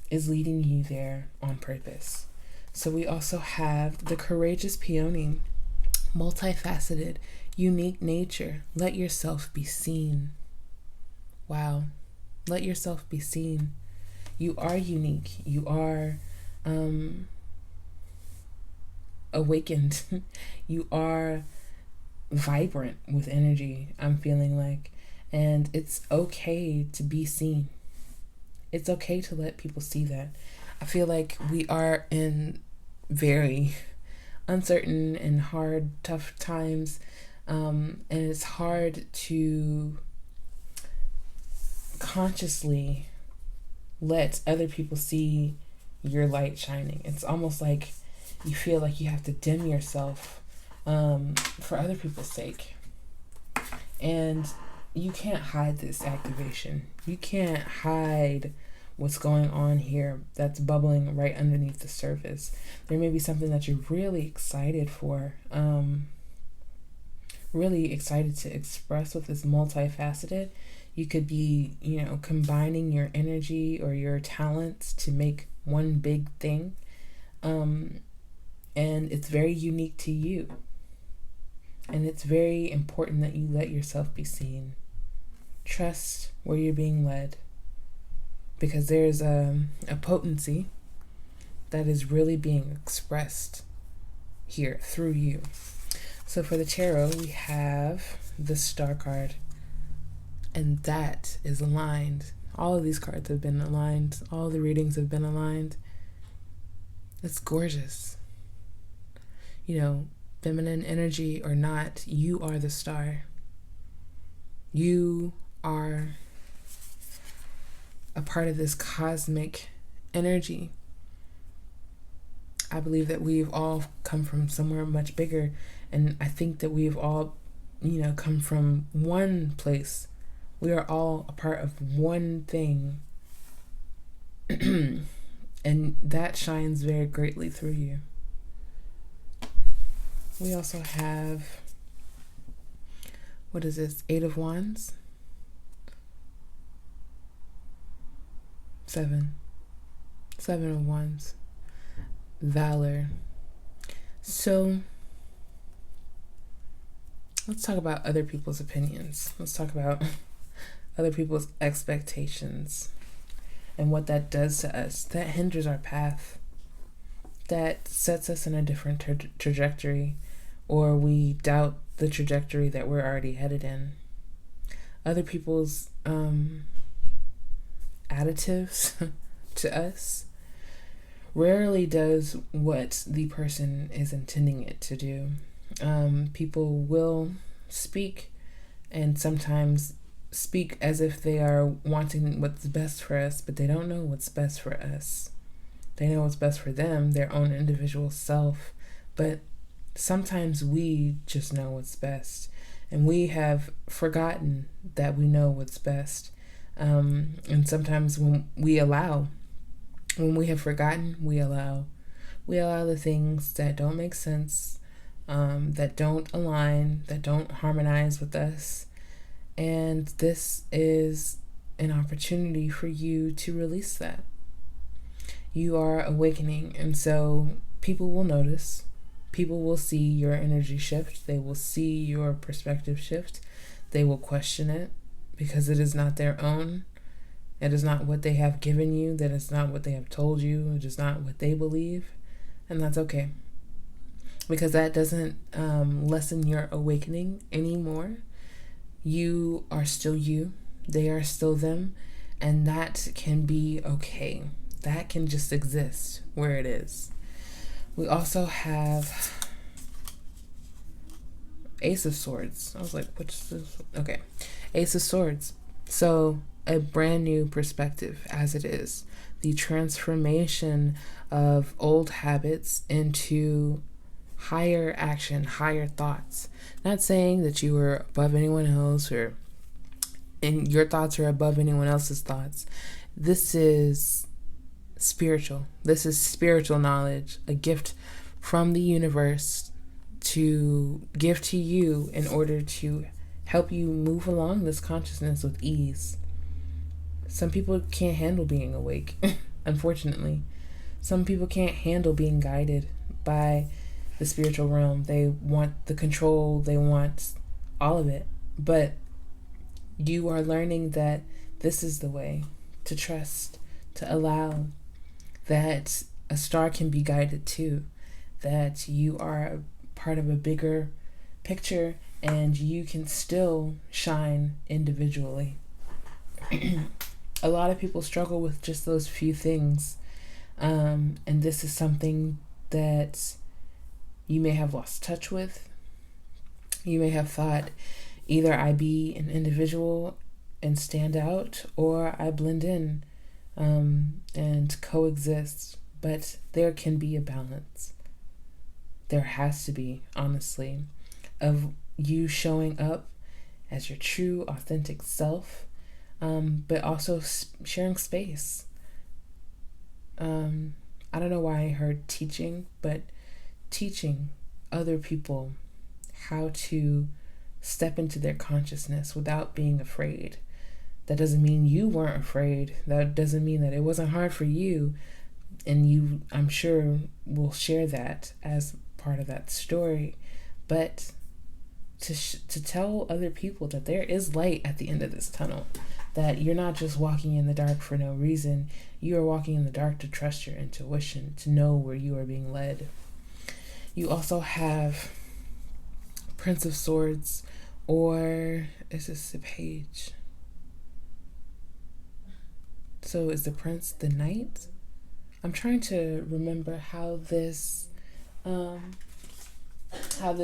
is leading you there on purpose. So we also have the courageous peony, multifaceted, unique nature. Let yourself be seen. Wow. Let yourself be seen. You are unique. You are awakened. You are vibrant with energy, I'm feeling like. And it's okay to be seen. It's okay to let people see that. I feel like we are in very uncertain and hard, tough times. And it's hard to consciously let other people see your light shining. It's almost like you feel like you have to dim yourself for other people's sake. And you can't hide this activation. You can't hide what's going on here that's bubbling right underneath the surface. There may be something that you're really excited for, really excited to express with this multifaceted. You could be, combining your energy or your talents to make one big thing. And it's very unique to you. And it's very important that you let yourself be seen. Trust where you're being led. Because there's a potency that is really being expressed here through you. So for the tarot, we have the Star card. And that is aligned. All of these cards have been aligned. All the readings have been aligned. It's gorgeous. Feminine energy or not, you are the star. You are a part of this cosmic energy. I believe that we've all come from somewhere much bigger, and I think that we've all, come from one place. We are all a part of one thing. And that shines very greatly through you. We also have, what is this? 8 of Wands? 7 of Wands. Valor. So, let's talk about other people's opinions. Let's talk about other people's expectations and what that does to us. That hinders our path. That sets us in a different trajectory, or we doubt the trajectory that we're already headed in. Other people's additives to us rarely does what the person is intending it to do. People will speak, and sometimes speak as if they are wanting what's best for us, but they don't know what's best for us. They know what's best for them, their own individual self, but sometimes we just know what's best, and we have forgotten that we know what's best. And sometimes when we have forgotten, we allow the things that don't make sense, that don't align, that don't harmonize with us. And this is an opportunity for you to release that. You are awakening, and so people will notice. People will see your energy shift. They will see your perspective shift. They will question it because it is not their own. It is not what they have given you. That is not what they have told you. It is not what they believe. And that's okay. Because that doesn't lessen your awakening anymore. You are still you. They are still them. And that can be okay. That can just exist where it is. We also have Ace of Swords. I was like, which is this? Okay. Ace of Swords. So a brand new perspective as it is. The transformation of old habits into higher action, higher thoughts. Not saying that you are above anyone else and your thoughts are above anyone else's thoughts. This is spiritual. This is spiritual knowledge, a gift from the universe to give to you in order to help you move along this consciousness with ease. Some people can't handle being awake, unfortunately. Some people can't handle being guided by the spiritual realm. They want the control, they want all of it. But you are learning that this is the way to trust, to allow, that a star can be guided too, that you are a part of a bigger picture and you can still shine individually. A lot of people struggle with just those few things. And this is something that you may have lost touch with. You may have thought either I be an individual and stand out, or I blend in and coexist. But there can be a balance. There has to be, honestly, of you showing up as your true, authentic self, but also sharing space. I don't know why I heard teaching, but teaching other people how to step into their consciousness without being afraid. That doesn't mean you weren't afraid. That doesn't mean that it wasn't hard for you. And you, I'm sure, will share that as part of that story. But to tell other people that there is light at the end of this tunnel, that you're not just walking in the dark for no reason. You are walking in the dark to trust your intuition, to know where you are being led. You also have Prince of Swords, or is this the page? So is the Prince the Knight? I'm trying to remember how this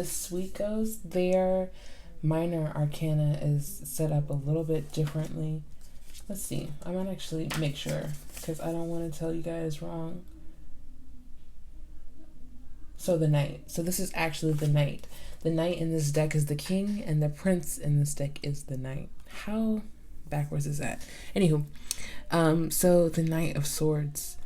suite goes. Their minor arcana is set up a little bit differently. Let's see. I might actually make sure, because I don't want to tell you guys wrong. So the Knight. So this is actually the Knight. The Knight in this deck is the King, and the Prince in this deck is the Knight. How backwards is that? Anywho, so the Knight of Swords,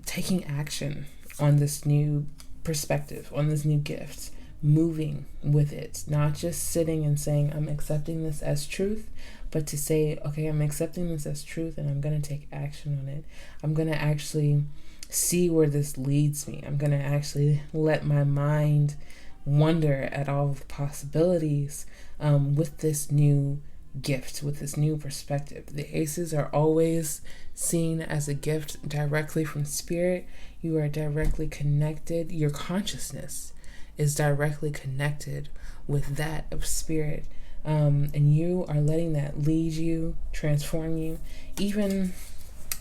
taking action on this new perspective, on this new gift, moving with it, not just sitting and saying, I'm accepting this as truth, but to say, okay, I'm accepting this as truth and I'm going to take action on it. I'm going to actually see where this leads me. I'm going to actually let my mind wonder at all of the possibilities with this new gift, with this new perspective. The aces are always seen as a gift directly from spirit. You are directly connected. Your consciousness is directly connected with that of spirit. And you are letting that lead you, transform you. Even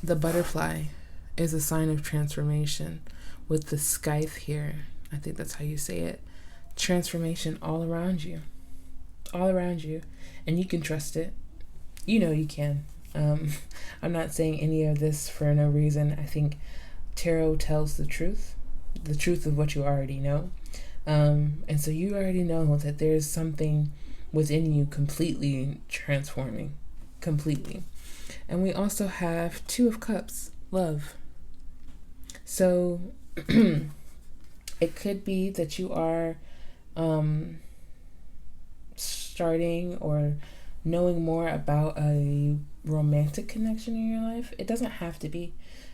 the butterfly is a sign of transformation with the scythe here. I think that's how you say it. Transformation all around you. All around you. And you can trust it. You know you can. I'm not saying any of this for no reason. I think tarot tells the truth of what you already know. And so you already know that there's something within you completely transforming. Completely. And we also have Two of Cups, love. So it could be that you are starting or knowing more about a romantic connection in your life. It doesn't have to be.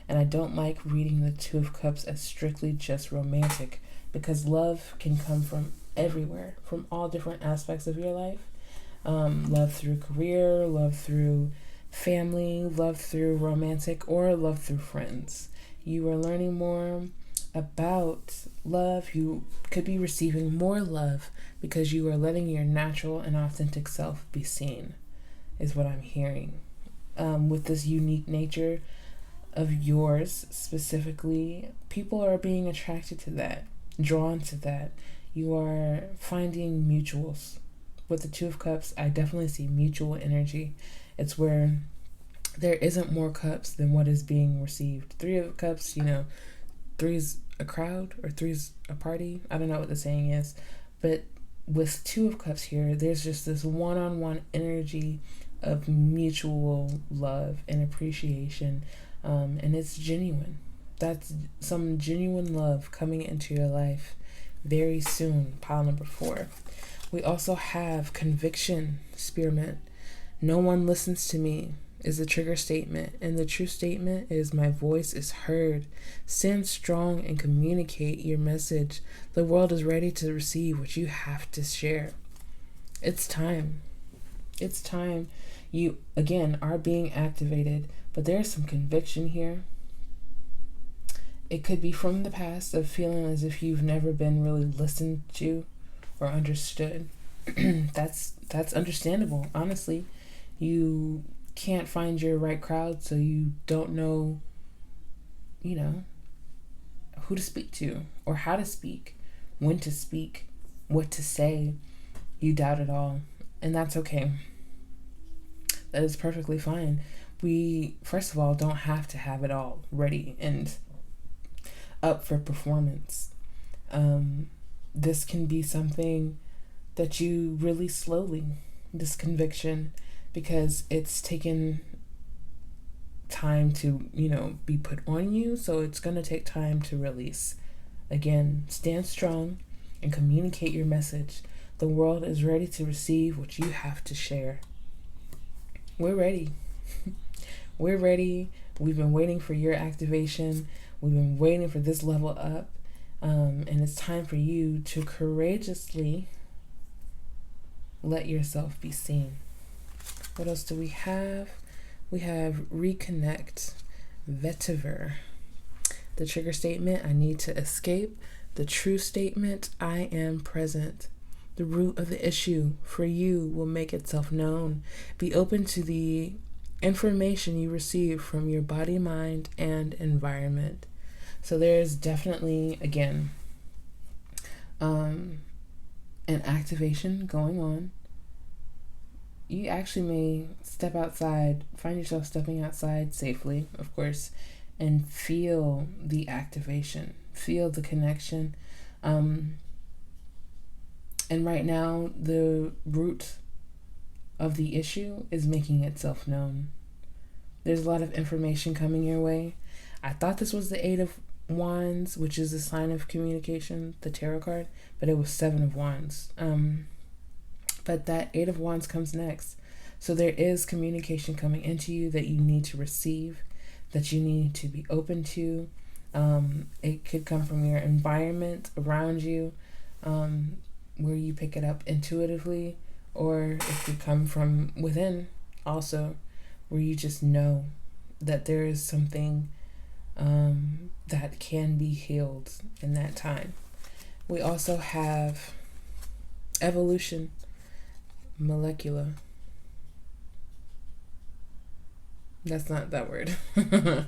And I don't like reading the Two of Cups as strictly just romantic, because love can come from everywhere, from all different aspects of your life. Love through career, love through family, love through romantic, or love through friends. You are learning more about love. You could be receiving more love because you are letting your natural and authentic self be seen, is what I'm hearing. With this unique nature of yours specifically, people are being attracted to that, drawn to that. You are finding mutuals. With the Two of Cups, I definitely see mutual energy. It's where there isn't more cups than what is being received. Three of Cups, three's a crowd or three's a party. I don't know what the saying is. But with Two of Cups here, there's just this one-on-one energy of mutual love and appreciation. And it's genuine. That's some genuine love coming into your life very soon. Pile number 4. We also have conviction, spearmint. No one listens to me is the trigger statement, and the true statement is my voice is heard. Stand strong and communicate your message. The world is ready to receive what you have to share. It's time. It's time. You, again, are being activated, but there's some conviction here. It could be from the past of feeling as if you've never been really listened to or understood. That's understandable, honestly. You can't find your right crowd, so you don't know, you know, who to speak to or how to speak, when to speak, what to say. You doubt it all, and that's okay. That is perfectly fine. We, first of all, don't have to have it all ready and up for performance. This can be something that you really slowly, this conviction, because it's taken time to, be put on you, so it's going to take time to release. Again, stand strong and communicate your message. The world is ready to receive what you have to share. We're ready. We're ready. We've been waiting for your activation. We've been waiting for this level up. And it's time for you to courageously let yourself be seen. What else do we have? We have reconnect, vetiver. The trigger statement, I need to escape. The true statement, I am present. The root of the issue for you will make itself known. Be open to the information you receive from your body, mind, and environment. So there's definitely, again, an activation going on. You actually may step outside, find yourself stepping outside safely, of course, and feel the activation, feel the connection. And right now, the root of the issue is making itself known. There's a lot of information coming your way. I thought this was the Eight of Wands, which is a sign of communication, the tarot card, but it was Seven of Wands. But that Eight of Wands comes next. So there is communication coming into you that you need to receive, that you need to be open to. It could come from your environment around you, where you pick it up intuitively, or it could come from within also, where you just know that there is something that can be healed in that time. We also have evolution, molecular. That's not that word. I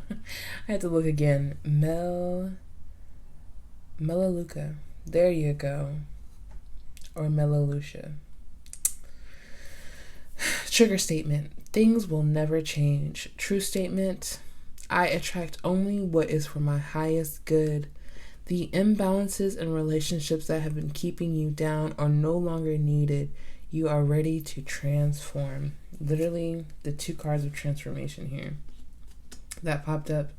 had to look again. Melaleuca. There you go. Or Melaleuca. Trigger statement. Things will never change. True statement. I attract only what is for my highest good. The imbalances in relationships that have been keeping you down are no longer needed. You are ready to transform. Literally, the two cards of transformation here that popped up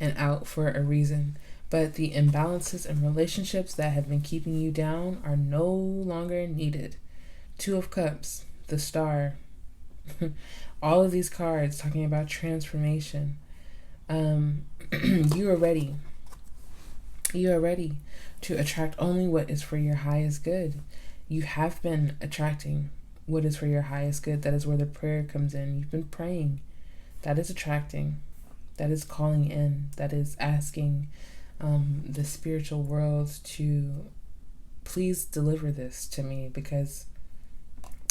and out for a reason. But the imbalances in relationships that have been keeping you down are no longer needed. Two of Cups, the Star. All of these cards talking about transformation. You are ready. You are ready to attract only what is for your highest good. You have been attracting what is for your highest good. That is where the prayer comes in. You've been praying. That is attracting. That is calling in. That is asking the spiritual world to please deliver this to me, because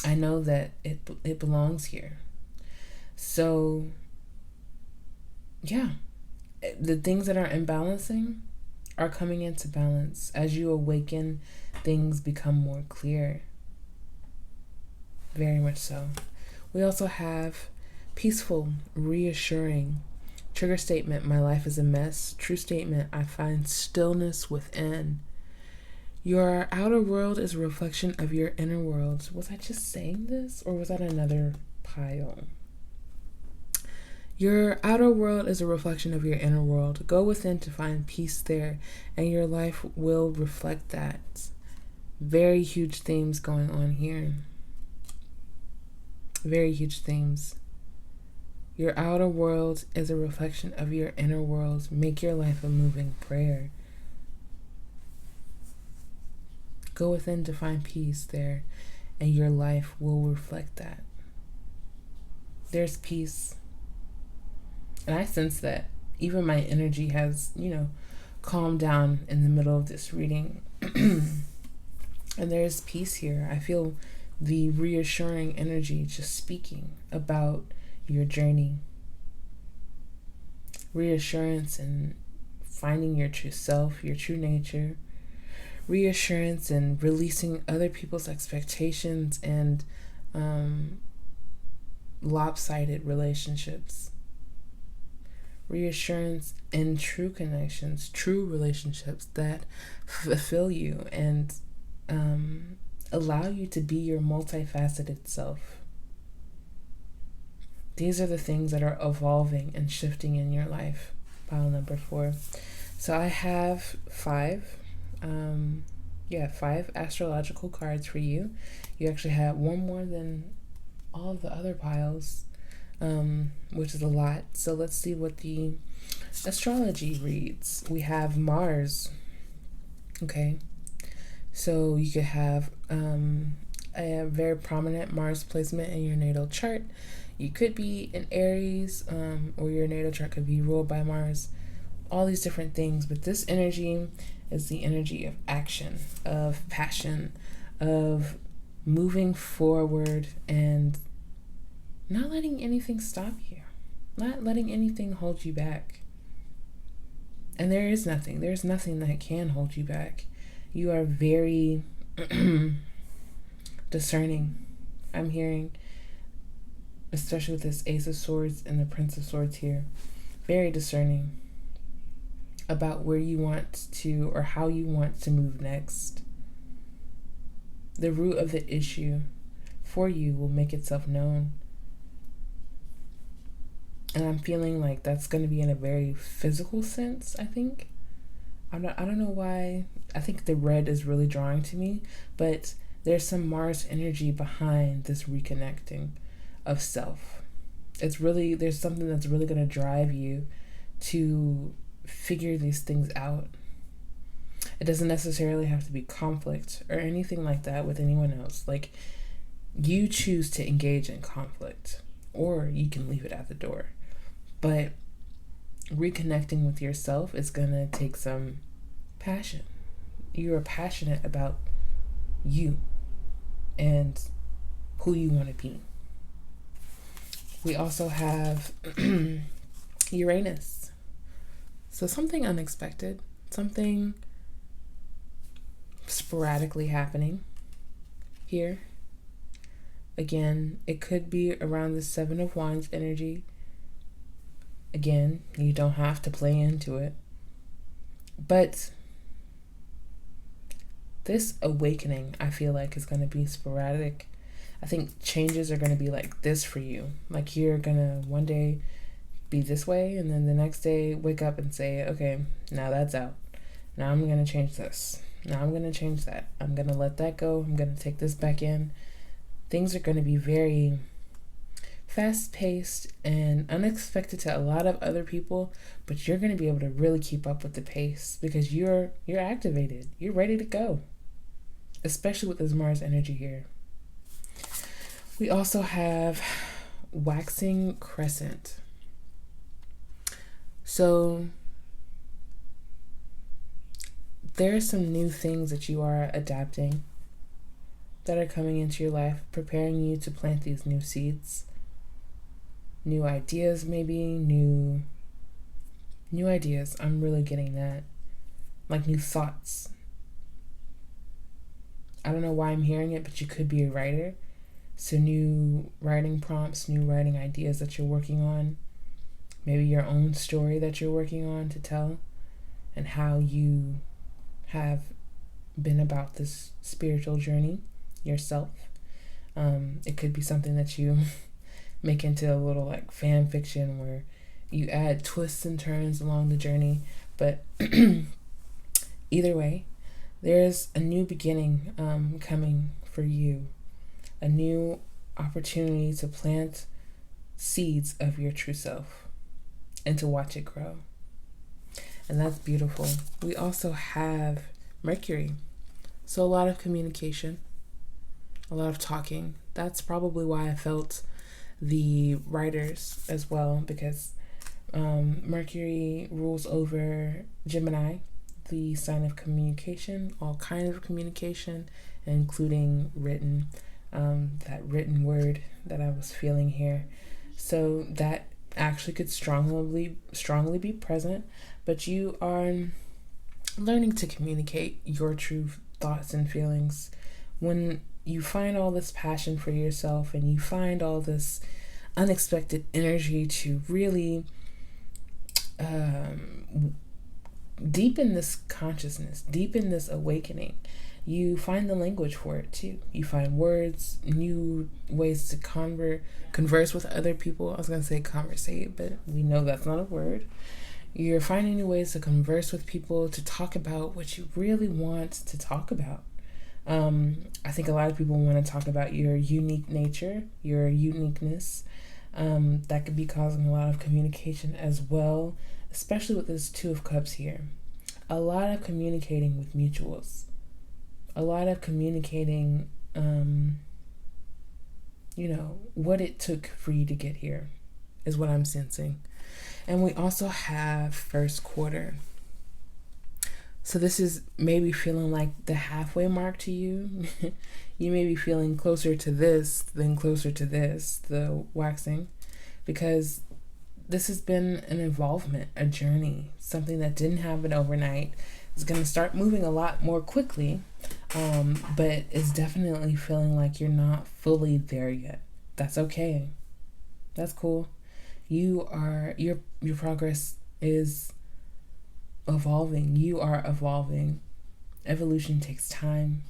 I know that it belongs here. So, yeah, the things that are imbalancing are coming into balance. As you awaken, things become more clear. Very much so. We also have peaceful, reassuring. Trigger statement, my life is a mess. True statement, I find stillness within. Your outer world is a reflection of your inner world. Was I just saying this, or was that another pile? Your outer world is a reflection of your inner world. Go within to find peace there, and your life will reflect that. Very huge themes going on here. Very huge themes. Your outer world is a reflection of your inner world. Make your life a moving prayer. Go within to find peace there, and your life will reflect that. There's peace. And I sense that even my energy has, calm down in the middle of this reading. And there's peace here. I feel the reassuring energy just speaking about your journey. Reassurance and finding your true self, your true nature. Reassurance and releasing other people's expectations and lopsided relationships. Reassurance in true connections, true relationships that fulfill you and allow you to be your multifaceted self. These are the things that are evolving and shifting in your life. Pile number 4. So I have 5 astrological cards for you. You actually have one more than all of the other piles, which is a lot. So let's see what the astrology reads. We have Mars. Okay, so you could have a very prominent Mars placement in your natal chart. You could be in Aries, or your natal chart could be ruled by Mars. All these different things, but this energy is the energy of action, of passion, of moving forward and not letting anything stop you, not letting anything hold you back. And there's nothing that can hold you back. You are very discerning. I'm hearing, especially with this Ace of Swords and the Prince of Swords here, very discerning about where you want to or how you want to move next. The root of the issue for you will make itself known. And I'm feeling like that's going to be in a very physical sense, I think. I don't know why. I think the red is really drawing to me, but there's some Mars energy behind this reconnecting of self. There's something that's really going to drive you to figure these things out. It doesn't necessarily have to be conflict or anything like that with anyone else. Like, you choose to engage in conflict, or you can leave it at the door. But reconnecting with yourself is going to take some passion. You are passionate about you and who you want to be. We also have Uranus. So something unexpected, something sporadically happening here. Again, it could be around the 7 of Wands energy. Again, you don't have to play into it. But this awakening, I feel like, is going to be sporadic. I think changes are going to be like this for you. Like, you're going to one day be this way, and then the next day wake up and say, okay, now that's out. Now I'm going to change this. Now I'm going to change that. I'm going to let that go. I'm going to take this back in. Things are going to be very fast-paced and unexpected to a lot of other people, but you're going to be able to really keep up with the pace because you're activated. You're ready to go, especially with this Mars energy here. We also have waxing crescent. So there are some new things that you are adapting that are coming into your life, preparing you to plant these new seeds. New ideas, maybe, new ideas. I'm really getting that. Like new thoughts. I don't know why I'm hearing it, but you could be a writer. So new writing prompts, new writing ideas that you're working on. Maybe your own story that you're working on to tell, and how you have been about this spiritual journey yourself. It could be something that you make into a little like fan fiction where you add twists and turns along the journey. But either way, there's a new beginning coming for you, a new opportunity to plant seeds of your true self and to watch it grow. And that's beautiful. We also have Mercury. So a lot of communication, a lot of talking. That's probably why I felt the writers as well, because Mercury rules over Gemini, the sign of communication, all kinds of communication, including written, that written word that I was feeling here. So that actually could strongly be present, but you are learning to communicate your true thoughts and feelings. When you find all this passion for yourself and you find all this unexpected energy to really deepen this consciousness, deepen this awakening, you find the language for it too. You find words, new ways to converse with other people. I was going to say conversate, but we know that's not a word. You're finding new ways to converse with people, to talk about what you really want to talk about. I think a lot of people want to talk about your unique nature, your uniqueness. That could be causing a lot of communication as well, especially with this Two of Cups here. A lot of communicating with mutuals. A lot of communicating, what it took for you to get here is what I'm sensing. And we also have first quarter. So this is maybe feeling like the halfway mark to you. You may be feeling closer to this than closer to this, the waxing, because this has been an involvement, a journey, something that didn't happen overnight. It's going to start moving a lot more quickly, but it's definitely feeling like you're not fully there yet. That's okay. That's cool. Your progress is evolving. You are evolving. Evolution takes time,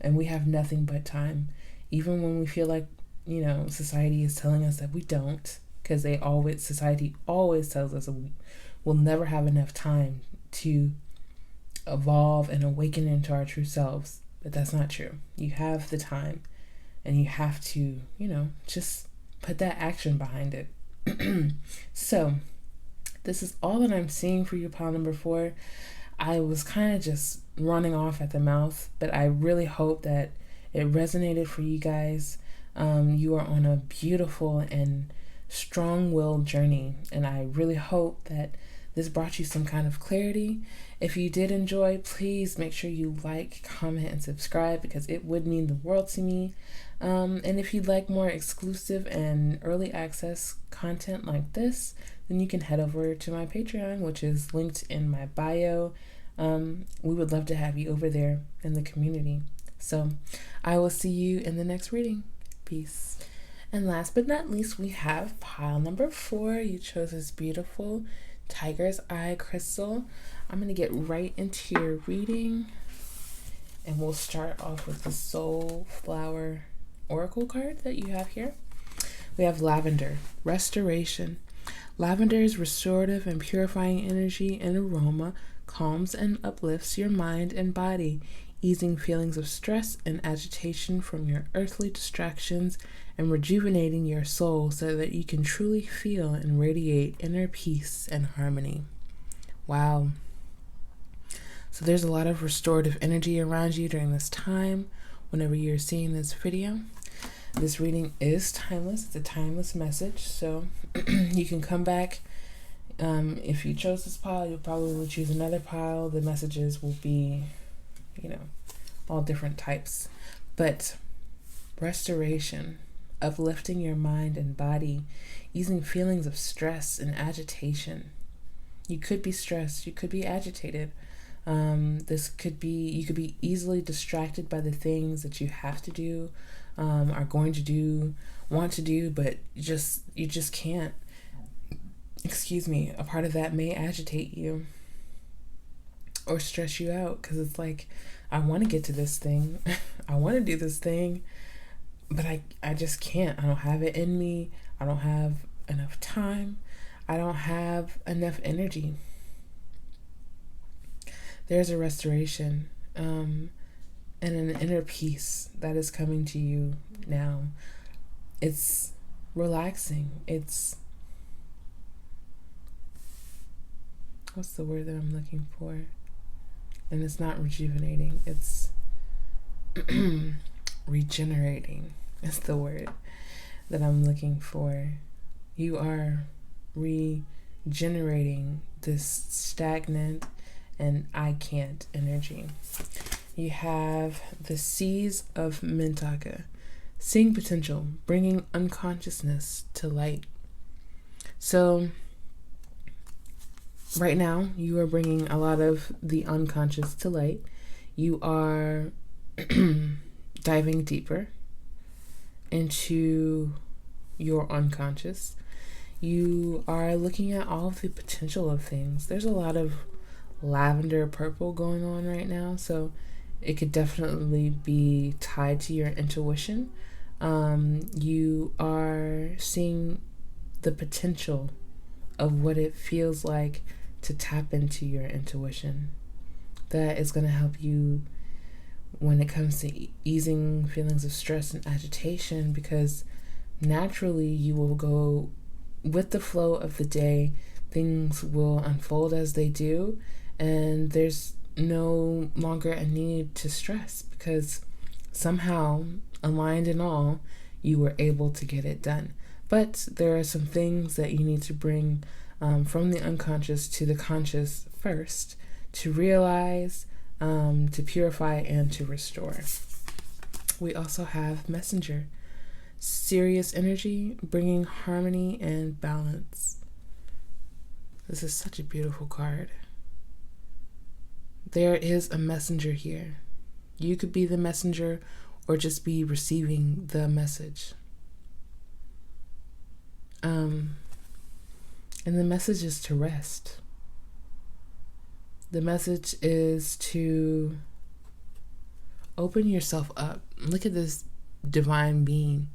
and we have nothing but time. Even when we feel like, society is telling us that we don't, because society always tells us that we'll never have enough time to evolve and awaken into our true selves. But that's not true. You have the time, and you have to, just put that action behind it. So this is all that I'm seeing for you, pile number 4. I was kind of just running off at the mouth, but I really hope that it resonated for you guys. You are on a beautiful and strong-willed journey, and I really hope that this brought you some kind of clarity. If you did enjoy, please make sure you like, comment, and subscribe, because it would mean the world to me. And if you'd like more exclusive and early access content like this, then you can head over to my Patreon, which is linked in my bio. We would love to have you over there in the community. So I will see you in the next reading. Peace. And last but not least, we have pile number 4. You chose this beautiful Tiger's Eye crystal. I'm going to get right into your reading, and we'll start off with the Soul Flower Oracle card that you have here. We have Lavender, Restoration. Lavender's restorative and purifying energy and aroma calms and uplifts your mind and body, easing feelings of stress and agitation from your earthly distractions and rejuvenating your soul so that you can truly feel and radiate inner peace and harmony. Wow. So there's a lot of restorative energy around you during this time whenever you're seeing this video. This reading is timeless. It's a timeless message, so you can come back. If you chose this pile, you'll probably choose another pile. The messages will be, all different types. But restoration, uplifting your mind and body, easing feelings of stress and agitation. You could be stressed. You could be agitated. You could be easily distracted by the things that you have to do, are going to do, want to do, but you just can't. Excuse me. A part of that may agitate you or stress you out, because it's like, I want to get to this thing. I want to do this thing, but I just can't. I don't have it in me. I don't have enough time. I don't have enough energy. There's a restoration and an inner peace that is coming to you now. It's relaxing. It's, what's the word that I'm looking for? And it's not rejuvenating. It's regenerating. It's the word that I'm looking for. You are regenerating this stagnant and I can't energy. You have the Seas of Mintaka, seeing potential, bringing unconsciousness to light. So right now, you are bringing a lot of the unconscious to light. You are diving deeper into your unconscious. You are looking at all of the potential of things. There's a lot of lavender purple going on right now, so it could definitely be tied to your intuition. You are seeing the potential of what it feels like to tap into your intuition. That is going to help you when it comes to easing feelings of stress and agitation, because naturally you will go with the flow of the day. Things will unfold as they do, and there's no longer a need to stress because somehow, aligned in all, you were able to get it done. But there are some things that you need to bring from the unconscious to the conscious first to realize, to purify, and to restore. We also have Messenger, serious energy, bringing harmony and balance. This is such a beautiful card. There is a messenger here. You could be the messenger or just be receiving the message. And the message is to rest. The message is to open yourself up. Look at this divine being.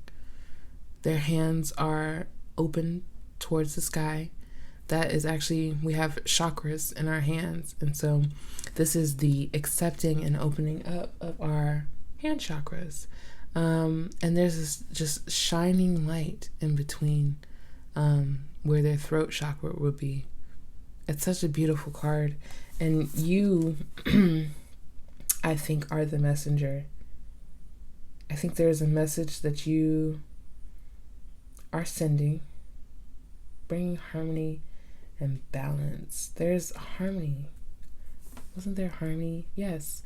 Their hands are open towards the sky. That is actually, we have chakras in our hands. And so this is the accepting and opening up of our hand chakras. And there's this just shining light in between where their throat chakra would be. It's such a beautiful card. And you, I think, are the messenger. I think there's a message that you are sending, bringing harmony and balance. There's harmony. Wasn't there harmony? Yes.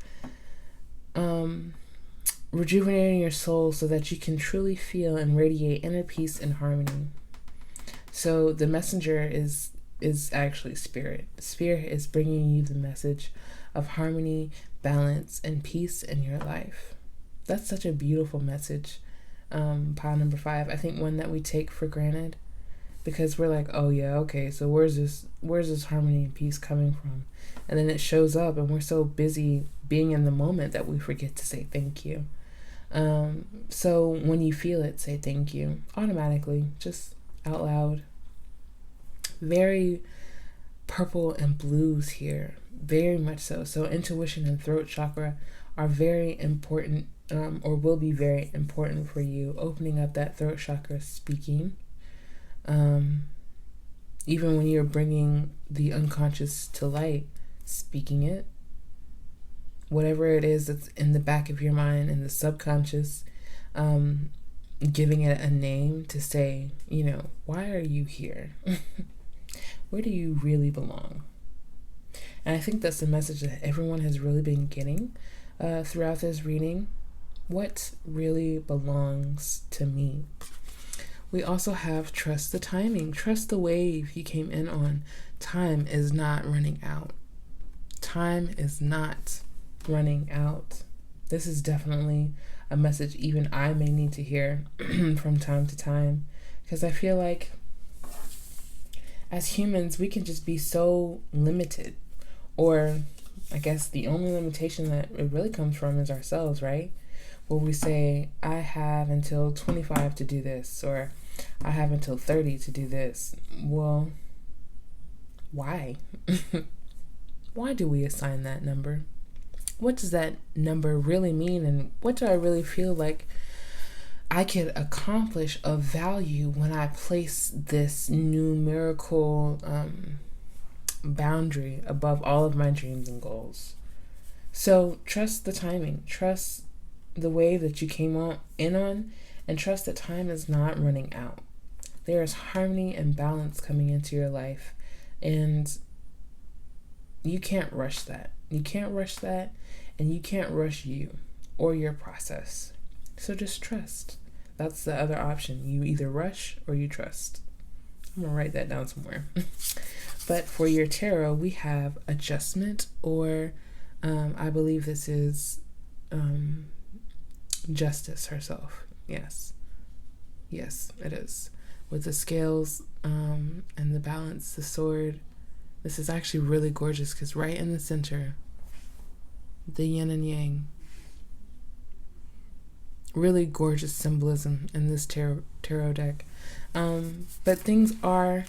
Rejuvenating your soul so that you can truly feel and radiate inner peace and harmony. So the messenger is actually spirit. Spirit is bringing you the message of harmony, balance, and peace in your life. That's such a beautiful message. Pile number 5. I think one that we take for granted because we're like, oh yeah, okay, so where's this harmony and peace coming from? And then it shows up and we're so busy being in the moment that we forget to say thank you. So when you feel it, say thank you automatically, just out loud. Very purple and blues here, very much so. So intuition and throat chakra are very important, or will be very important for you. Opening up that throat chakra, speaking. Even when you're bringing the unconscious to light, speaking it. Whatever it is that's in the back of your mind and the subconscious, giving it a name to say, why are you here? Where do you really belong? And I think that's the message that everyone has really been getting throughout this reading. What really belongs to me? We also have trust the timing. Trust the wave you came in on. Time is not running out. Time is not running out. This is definitely a message even I may need to hear from time to time, because I feel like as humans we can just be so limited, or I guess the only limitation that it really comes from is ourselves, right? Where we say, I have until 25 to do this, or I have until 30 to do this. Well, why? Why do we assign that number? What does that number really mean? And what do I really feel like I could accomplish of value when I place this numerical boundary above all of my dreams and goals? So trust the timing. Trust the way that you came in on, and trust that time is not running out. There is harmony and balance coming into your life, and you can't rush that. You can't rush that, and you can't rush you or your process. So just trust. That's the other option. You either rush or you trust. I'm going to write that down somewhere. But for your tarot, we have adjustment, or I believe this is Justice herself. Yes, it is. With the scales and the balance, the sword. This is actually really gorgeous because right in the center, the yin and yang. Really gorgeous symbolism in this tarot deck. But things are,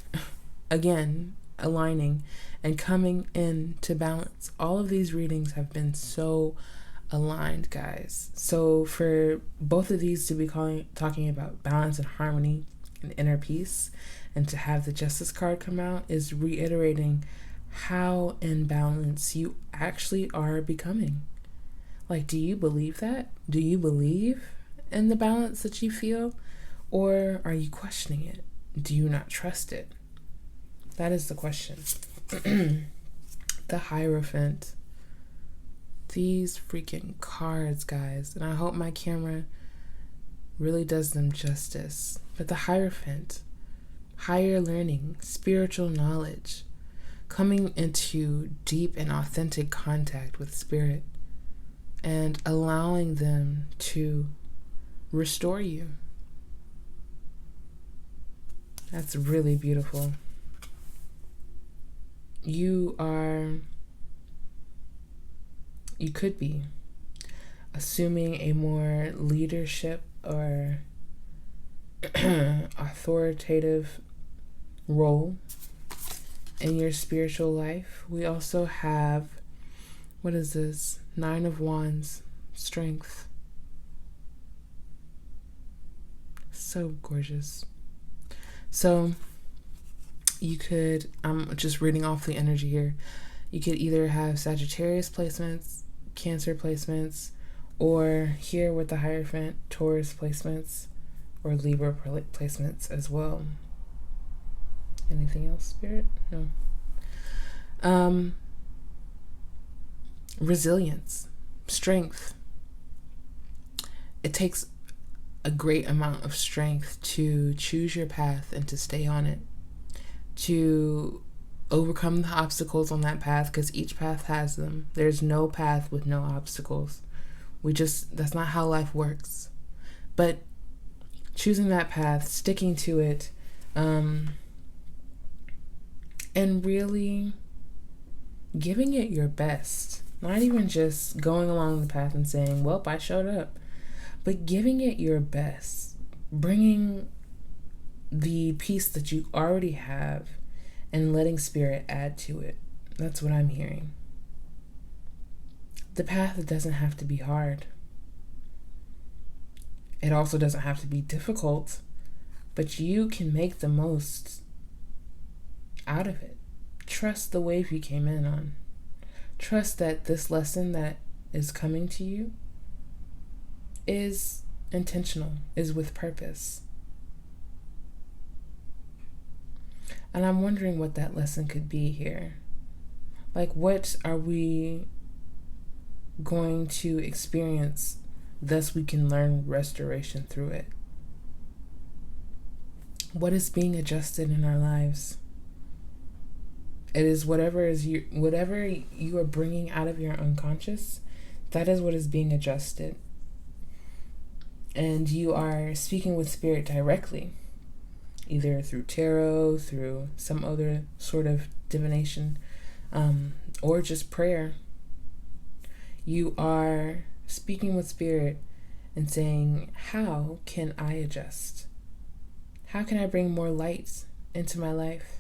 again, aligning and coming into balance. All of these readings have been so aligned, guys. So for both of these to be talking about balance and harmony and inner peace, and to have the Justice card come out is reiterating how in balance you actually are becoming. Like, do you believe that? Do you believe in the balance that you feel? Or are you questioning it? Do you not trust it? That is the question. The Hierophant. These freaking cards, guys. And I hope my camera really does them justice. But the Hierophant, higher learning, spiritual knowledge, coming into deep and authentic contact with spirit, and allowing them to restore you. That's really beautiful. You could be assuming a more leadership or authoritative role in your spiritual life. We also have, what is this? 9 of Wands, strength. So gorgeous. So you could, I'm just reading off the energy here. You could either have Sagittarius placements, Cancer placements, or here with the Hierophant, Taurus placements, or Libra placements as well. Anything else, Spirit? No. Resilience, strength. It takes a great amount of strength to choose your path and to stay on it, to overcome the obstacles on that path, because each path has them. There's no path with no obstacles. That's not how life works. But choosing that path, sticking to it, and really giving it your best. Not even just going along the path and saying, well, I showed up. But giving it your best. Bringing the piece that you already have and letting spirit add to it. That's what I'm hearing. The path doesn't have to be hard. It also doesn't have to be difficult. But you can make the most out of it. Trust the wave you came in on. Trust that this lesson that is coming to you is intentional, is with purpose. And I'm wondering what that lesson could be here. Like, what are we going to experience, thus we can learn restoration through it? What is being adjusted in our lives? It is whatever you are bringing out of your unconscious, that is what is being adjusted. And you are speaking with spirit directly, either through tarot, through some other sort of divination, or just prayer. You are speaking with spirit and saying, how can I adjust? How can I bring more light into my life?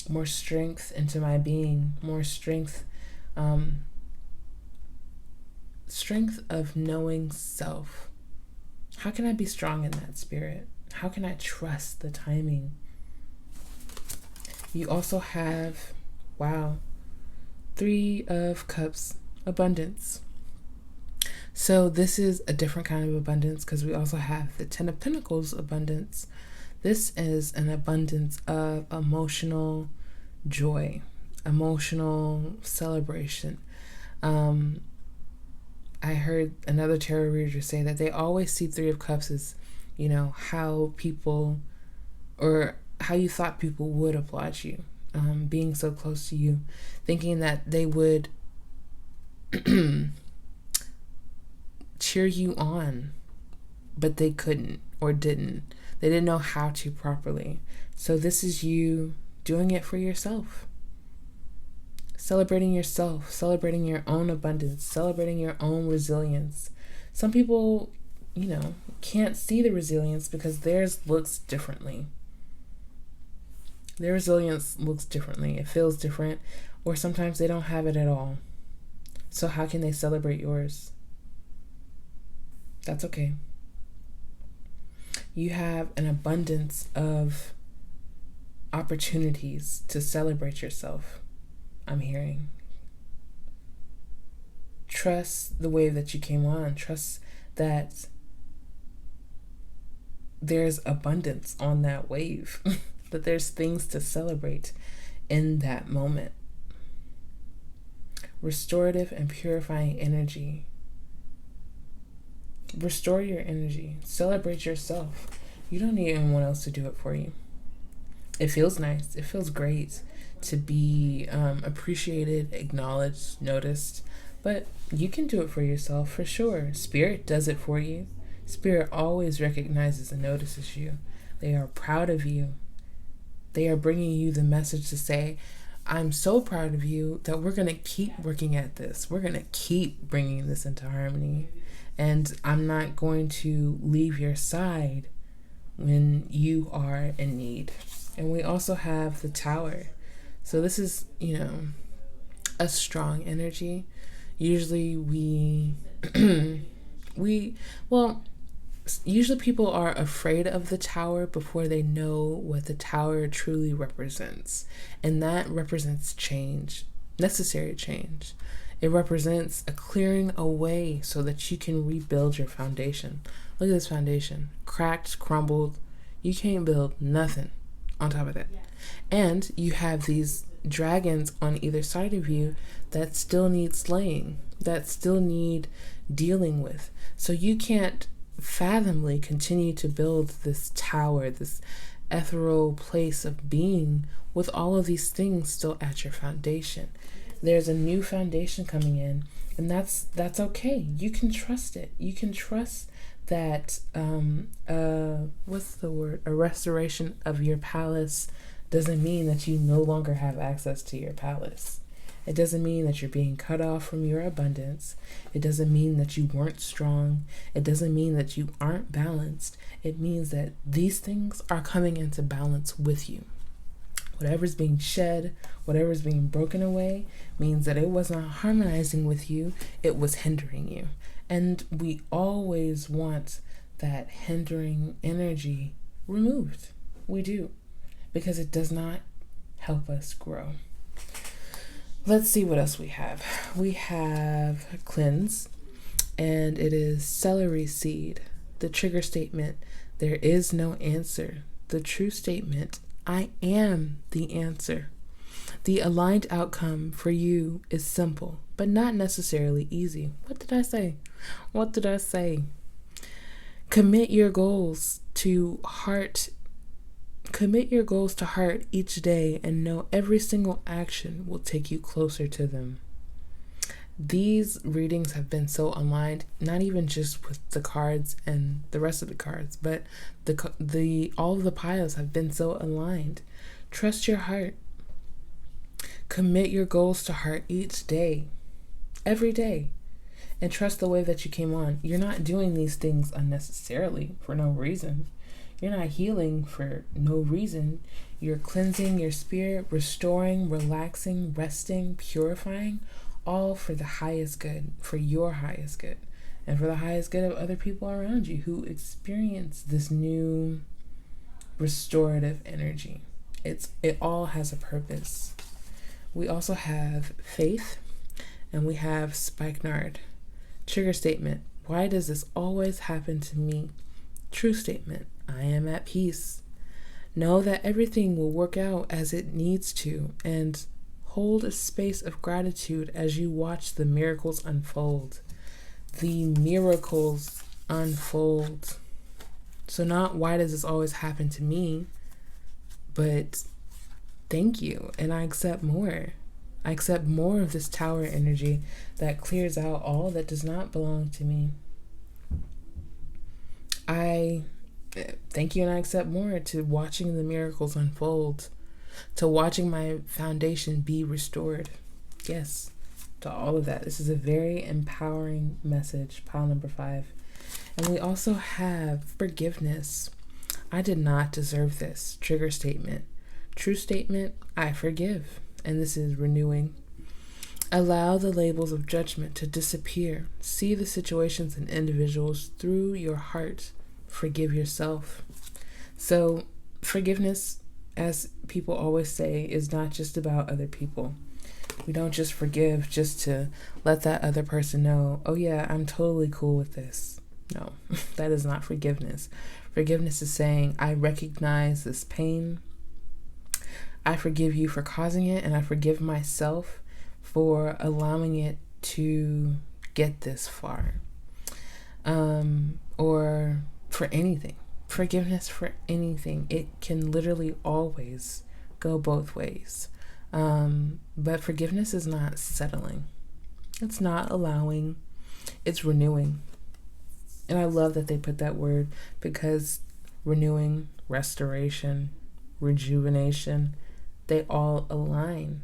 More strength into my being, more strength of knowing self. How can I be strong in that, spirit? How can I trust the timing? You also have, 3 of Cups, abundance. So this is a different kind of abundance because we also have the 10 of Pentacles abundance. This is an abundance of emotional joy, emotional celebration. I heard another tarot reader say that they always see Three of Cups as, how people, or how you thought people would applaud you, being so close to you, thinking that they would cheer you on, but they couldn't or didn't. They didn't know how to properly. So this is you doing it for yourself. Celebrating yourself, celebrating your own abundance, celebrating your own resilience. Some people, can't see the resilience because theirs looks differently. Their resilience looks differently. It feels different, or sometimes they don't have it at all. So how can they celebrate yours? That's okay. You have an abundance of opportunities to celebrate yourself, I'm hearing. Trust the wave that you came on. Trust that there's abundance on that wave, that there's things to celebrate in that moment. Restorative and purifying energy. Restore your energy. Celebrate yourself. You don't need anyone else to do it for you. It feels nice. It feels great to be appreciated, acknowledged, noticed. But you can do it for yourself for sure. Spirit does it for you. Spirit always recognizes and notices you. They are proud of you. They are bringing you the message to say, I'm so proud of you that we're going to keep working at this. We're going to keep bringing this into harmony. And I'm not going to leave your side when you are in need. And we also have the Tower. So this is, a strong energy. Usually usually people are afraid of the Tower before they know what the Tower truly represents. And that represents change, necessary change. It represents a clearing away so that you can rebuild your foundation. Look at this foundation. Cracked, crumbled. You can't build nothing on top of that. And you have these dragons on either side of you that still need slaying, that still need dealing with. So you can't fathomably continue to build this tower, this ethereal place of being with all of these things still at your foundation. There's a new foundation coming in, and that's okay. You can trust it. You can trust that what's the word? A restoration of your palace doesn't mean that you no longer have access to your palace. It doesn't mean that you're being cut off from your abundance. It doesn't mean that you weren't strong. It doesn't mean that you aren't balanced. It means that these things are coming into balance with you. Whatever's being shed, whatever's being broken away, means that it was not harmonizing with you, it was hindering you. And we always want that hindering energy removed. We do, because it does not help us grow. Let's see what else we have. We have cleanse, and it is celery seed. The trigger statement, there is no answer. The true statement, I am the answer. The aligned outcome for you is simple, but not necessarily easy. What did I say? What did I say? Commit your goals to heart. Commit your goals to heart each day and know every single action will take you closer to them. These readings have been so aligned, not even just with the cards and the rest of the cards, but all of the piles have been so aligned. Trust your heart. Commit your goals to heart each day, every day, and trust the way that you came on. You're not doing these things unnecessarily for no reason. You're not healing for no reason. You're cleansing your spirit, restoring, relaxing, resting, purifying, all for the highest good, for your highest good, and for the highest good of other people around you who experience this new restorative energy. It all has a purpose. We also have faith, and we have spikenard. Trigger statement, why does this always happen to me? True statement, I am at peace. Know that everything will work out as it needs to, and hold a space of gratitude as you watch the miracles unfold. The miracles unfold. So not why does this always happen to me, but thank you, and I accept more. I accept more of this tower energy that clears out all that does not belong to me. I thank you, and I accept more to watching the miracles unfold, to watching my foundation be restored. Yes, to all of that. This is a very empowering message, pile number 5. And we also have forgiveness. I did not deserve this. Trigger statement. True statement, I forgive. And this is renewing. Allow the labels of judgment to disappear. See the situations and individuals through your heart. Forgive yourself. So forgiveness, as people always say, is not just about other people. We don't just forgive just to let that other person know, oh yeah, I'm totally cool with this. No, that is not forgiveness. Forgiveness is saying, I recognize this pain. I forgive you for causing it, and I forgive myself for allowing it to get this far. Or for anything. Forgiveness for anything. It can literally always go both ways. But forgiveness is not settling. It's not allowing. It's renewing. And I love that they put that word, because renewing, restoration, rejuvenation, they all align.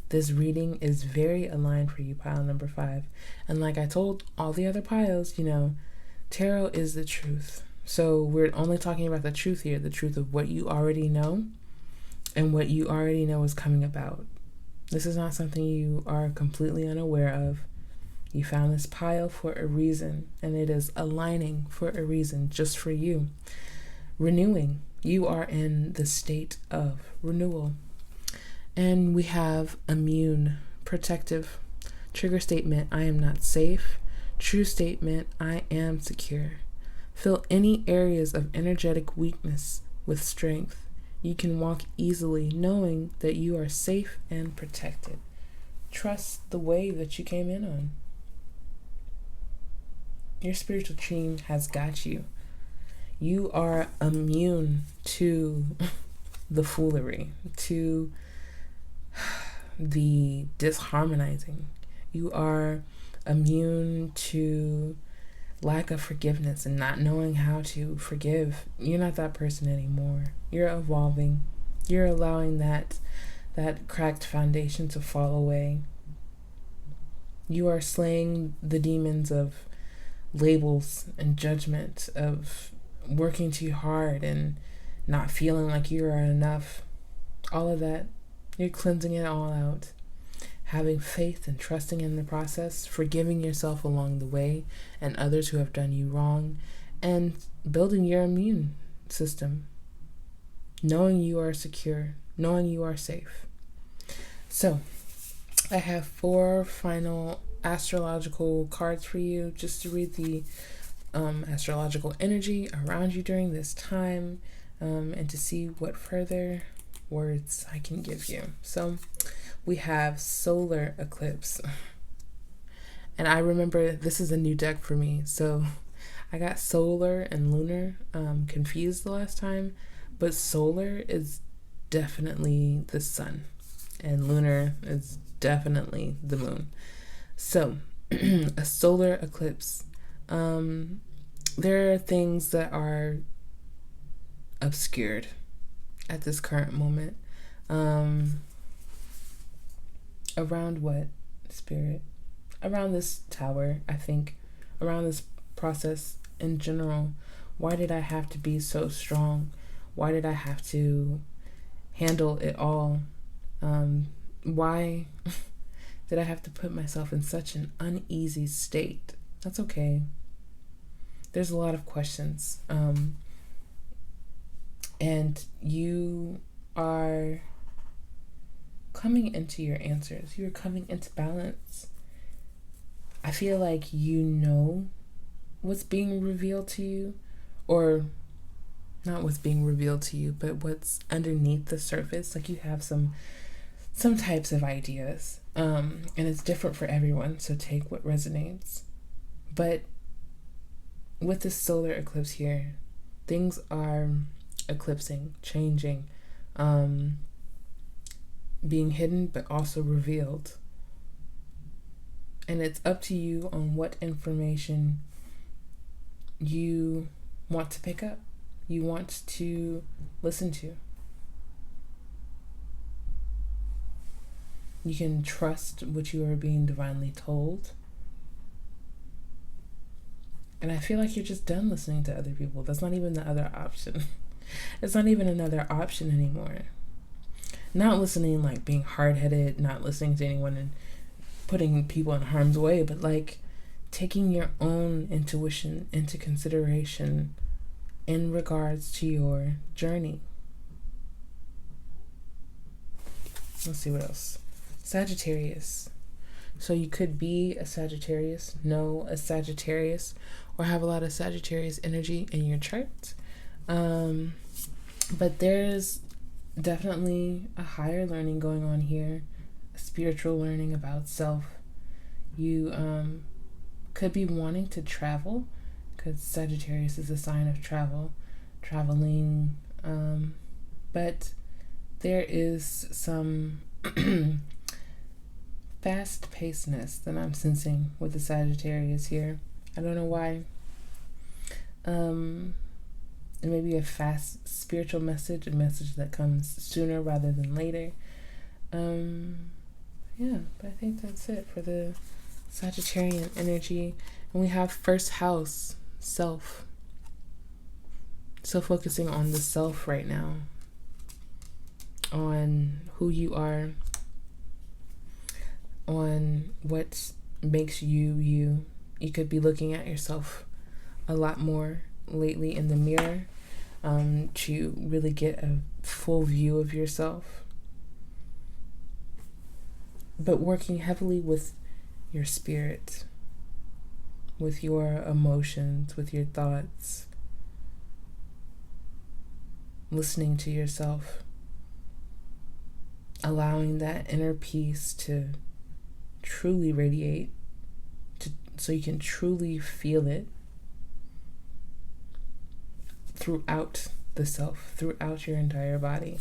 This reading is very aligned for you, pile number 5. And like I told all the other piles, tarot is the truth. So we're only talking about the truth here, the truth of what you already know and what you already know is coming about. This is not something you are completely unaware of. You found this pile for a reason, and it is aligning for a reason, just for you. Renewing. You are in the state of renewal. And we have immune, protective. Trigger statement, I am not safe. True statement, I am secure. Fill any areas of energetic weakness with strength. You can walk easily knowing that you are safe and protected. Trust the wave that you came in on. Your spiritual team has got you. You are immune to the foolery, to the disharmonizing. You are immune to lack of forgiveness and not knowing how to forgive. You're not that person anymore. You're evolving. You're allowing that cracked foundation to fall away. You are slaying the demons of labels and judgment, of working too hard and not feeling like you are enough. All of that, you're cleansing it all out. Having faith and trusting in the process, forgiving yourself along the way and others who have done you wrong, and building your immune system, knowing you are secure, knowing you are safe. So I have 4 final astrological cards for you, just to read the astrological energy around you during this time, and to see what further words I can give you. So we have solar eclipse. And I remember this is a new deck for me, so I got solar and lunar confused the last time, but solar is definitely the sun and lunar is definitely the moon. So a solar eclipse, there are things that are obscured at this current moment. Around what, Spirit? Around this tower, I think. Around this process in general. Why did I have to be so strong? Why did I have to handle it all? Why did I have to put myself in such an uneasy state? That's okay. There's a lot of questions. And you are coming into your answers. You're coming into balance. I feel like you know what's being revealed to you, or not what's being revealed to you, but what's underneath the surface. Like you have some some types of ideas. And it's different for everyone, so take what resonates. But with this solar eclipse here, things are eclipsing, changing, being hidden but also revealed. And it's up to you on what information you want to pick up, you want to listen to. You can trust what you are being divinely told. And I feel like you're just done listening to other people. That's not even the other option. It's not even another option anymore. Not listening like being hard-headed, not listening to anyone and putting people in harm's way, but like taking your own intuition into consideration in regards to your journey. Let's see what else. Sagittarius. So you could be a Sagittarius, know a Sagittarius, or have a lot of Sagittarius energy in your chart. But there's definitely a higher learning going on here, a spiritual learning about self. You could be wanting to travel, because Sagittarius is a sign of traveling. But there is some fast-pacedness that I'm sensing with the Sagittarius here. I don't know why. It may be a fast spiritual message, a message that comes sooner rather than later. Yeah, but I think that's it for the Sagittarian energy. And we have first house, self. So focusing on the self right now, on who you are, on what makes you you. You could be looking at yourself a lot more lately in the mirror, to really get a full view of yourself. But working heavily with your spirit, with your emotions, with your thoughts, listening to yourself, allowing that inner peace to truly radiate, so you can truly feel it throughout the self, throughout your entire body.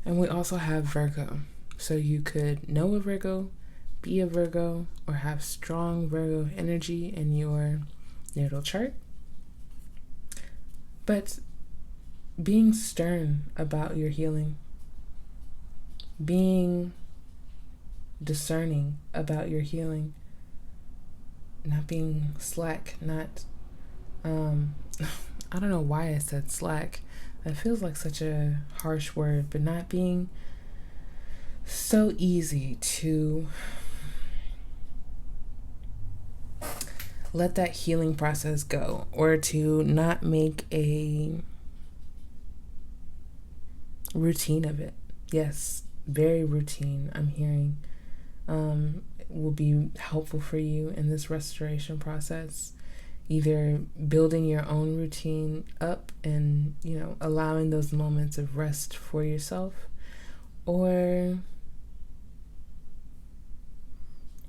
And we also have Virgo. So you could know a Virgo, be a Virgo, or have strong Virgo energy in your natal chart. But being stern about your healing, being discerning about your healing, not being slack, not, I don't know why I said slack. That feels like such a harsh word, but not being so easy to let that healing process go, or to not make a routine of it. Yes, very routine, I'm hearing, will be helpful for you in this restoration process. Either building your own routine up and, allowing those moments of rest for yourself, or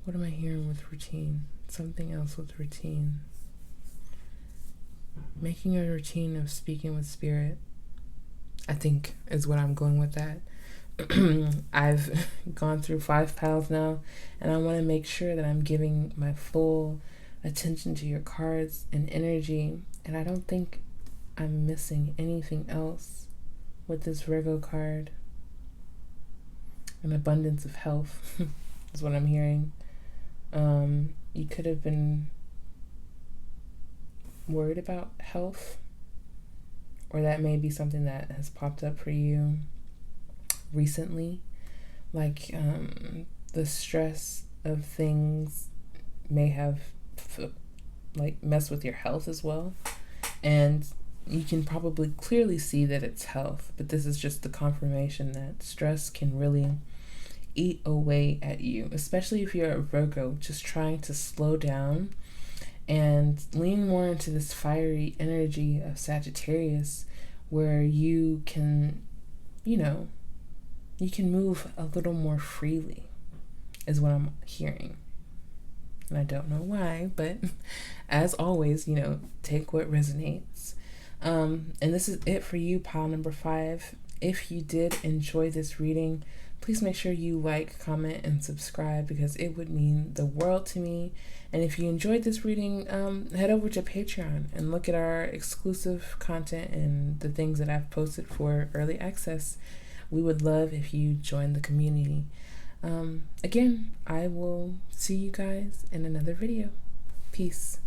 what am I hearing with routine? Something else with routine. Making a routine of speaking with spirit, I think, is what I'm going with that. I've gone through 5 piles now, and I want to make sure that I'm giving my full attention to your cards and energy, and I don't think I'm missing anything else with this Virgo card. An abundance of health is what I'm hearing. You could have been worried about health, or that may be something that has popped up for you recently, like the stress of things may have mess with your health as well, and you can probably clearly see that it's health, but this is just the confirmation that stress can really eat away at you, especially if you're a Virgo, just trying to slow down and lean more into this fiery energy of Sagittarius, where you can, you can move a little more freely, is what I'm hearing. And I don't know why, but as always, take what resonates. And this is it for you, pile number 5. If you did enjoy this reading, please make sure you like, comment, and subscribe because it would mean the world to me. And if you enjoyed this reading, head over to Patreon and look at our exclusive content and the things that I've posted for early access. We would love if you join the community. Again, I will see you guys in another video. Peace.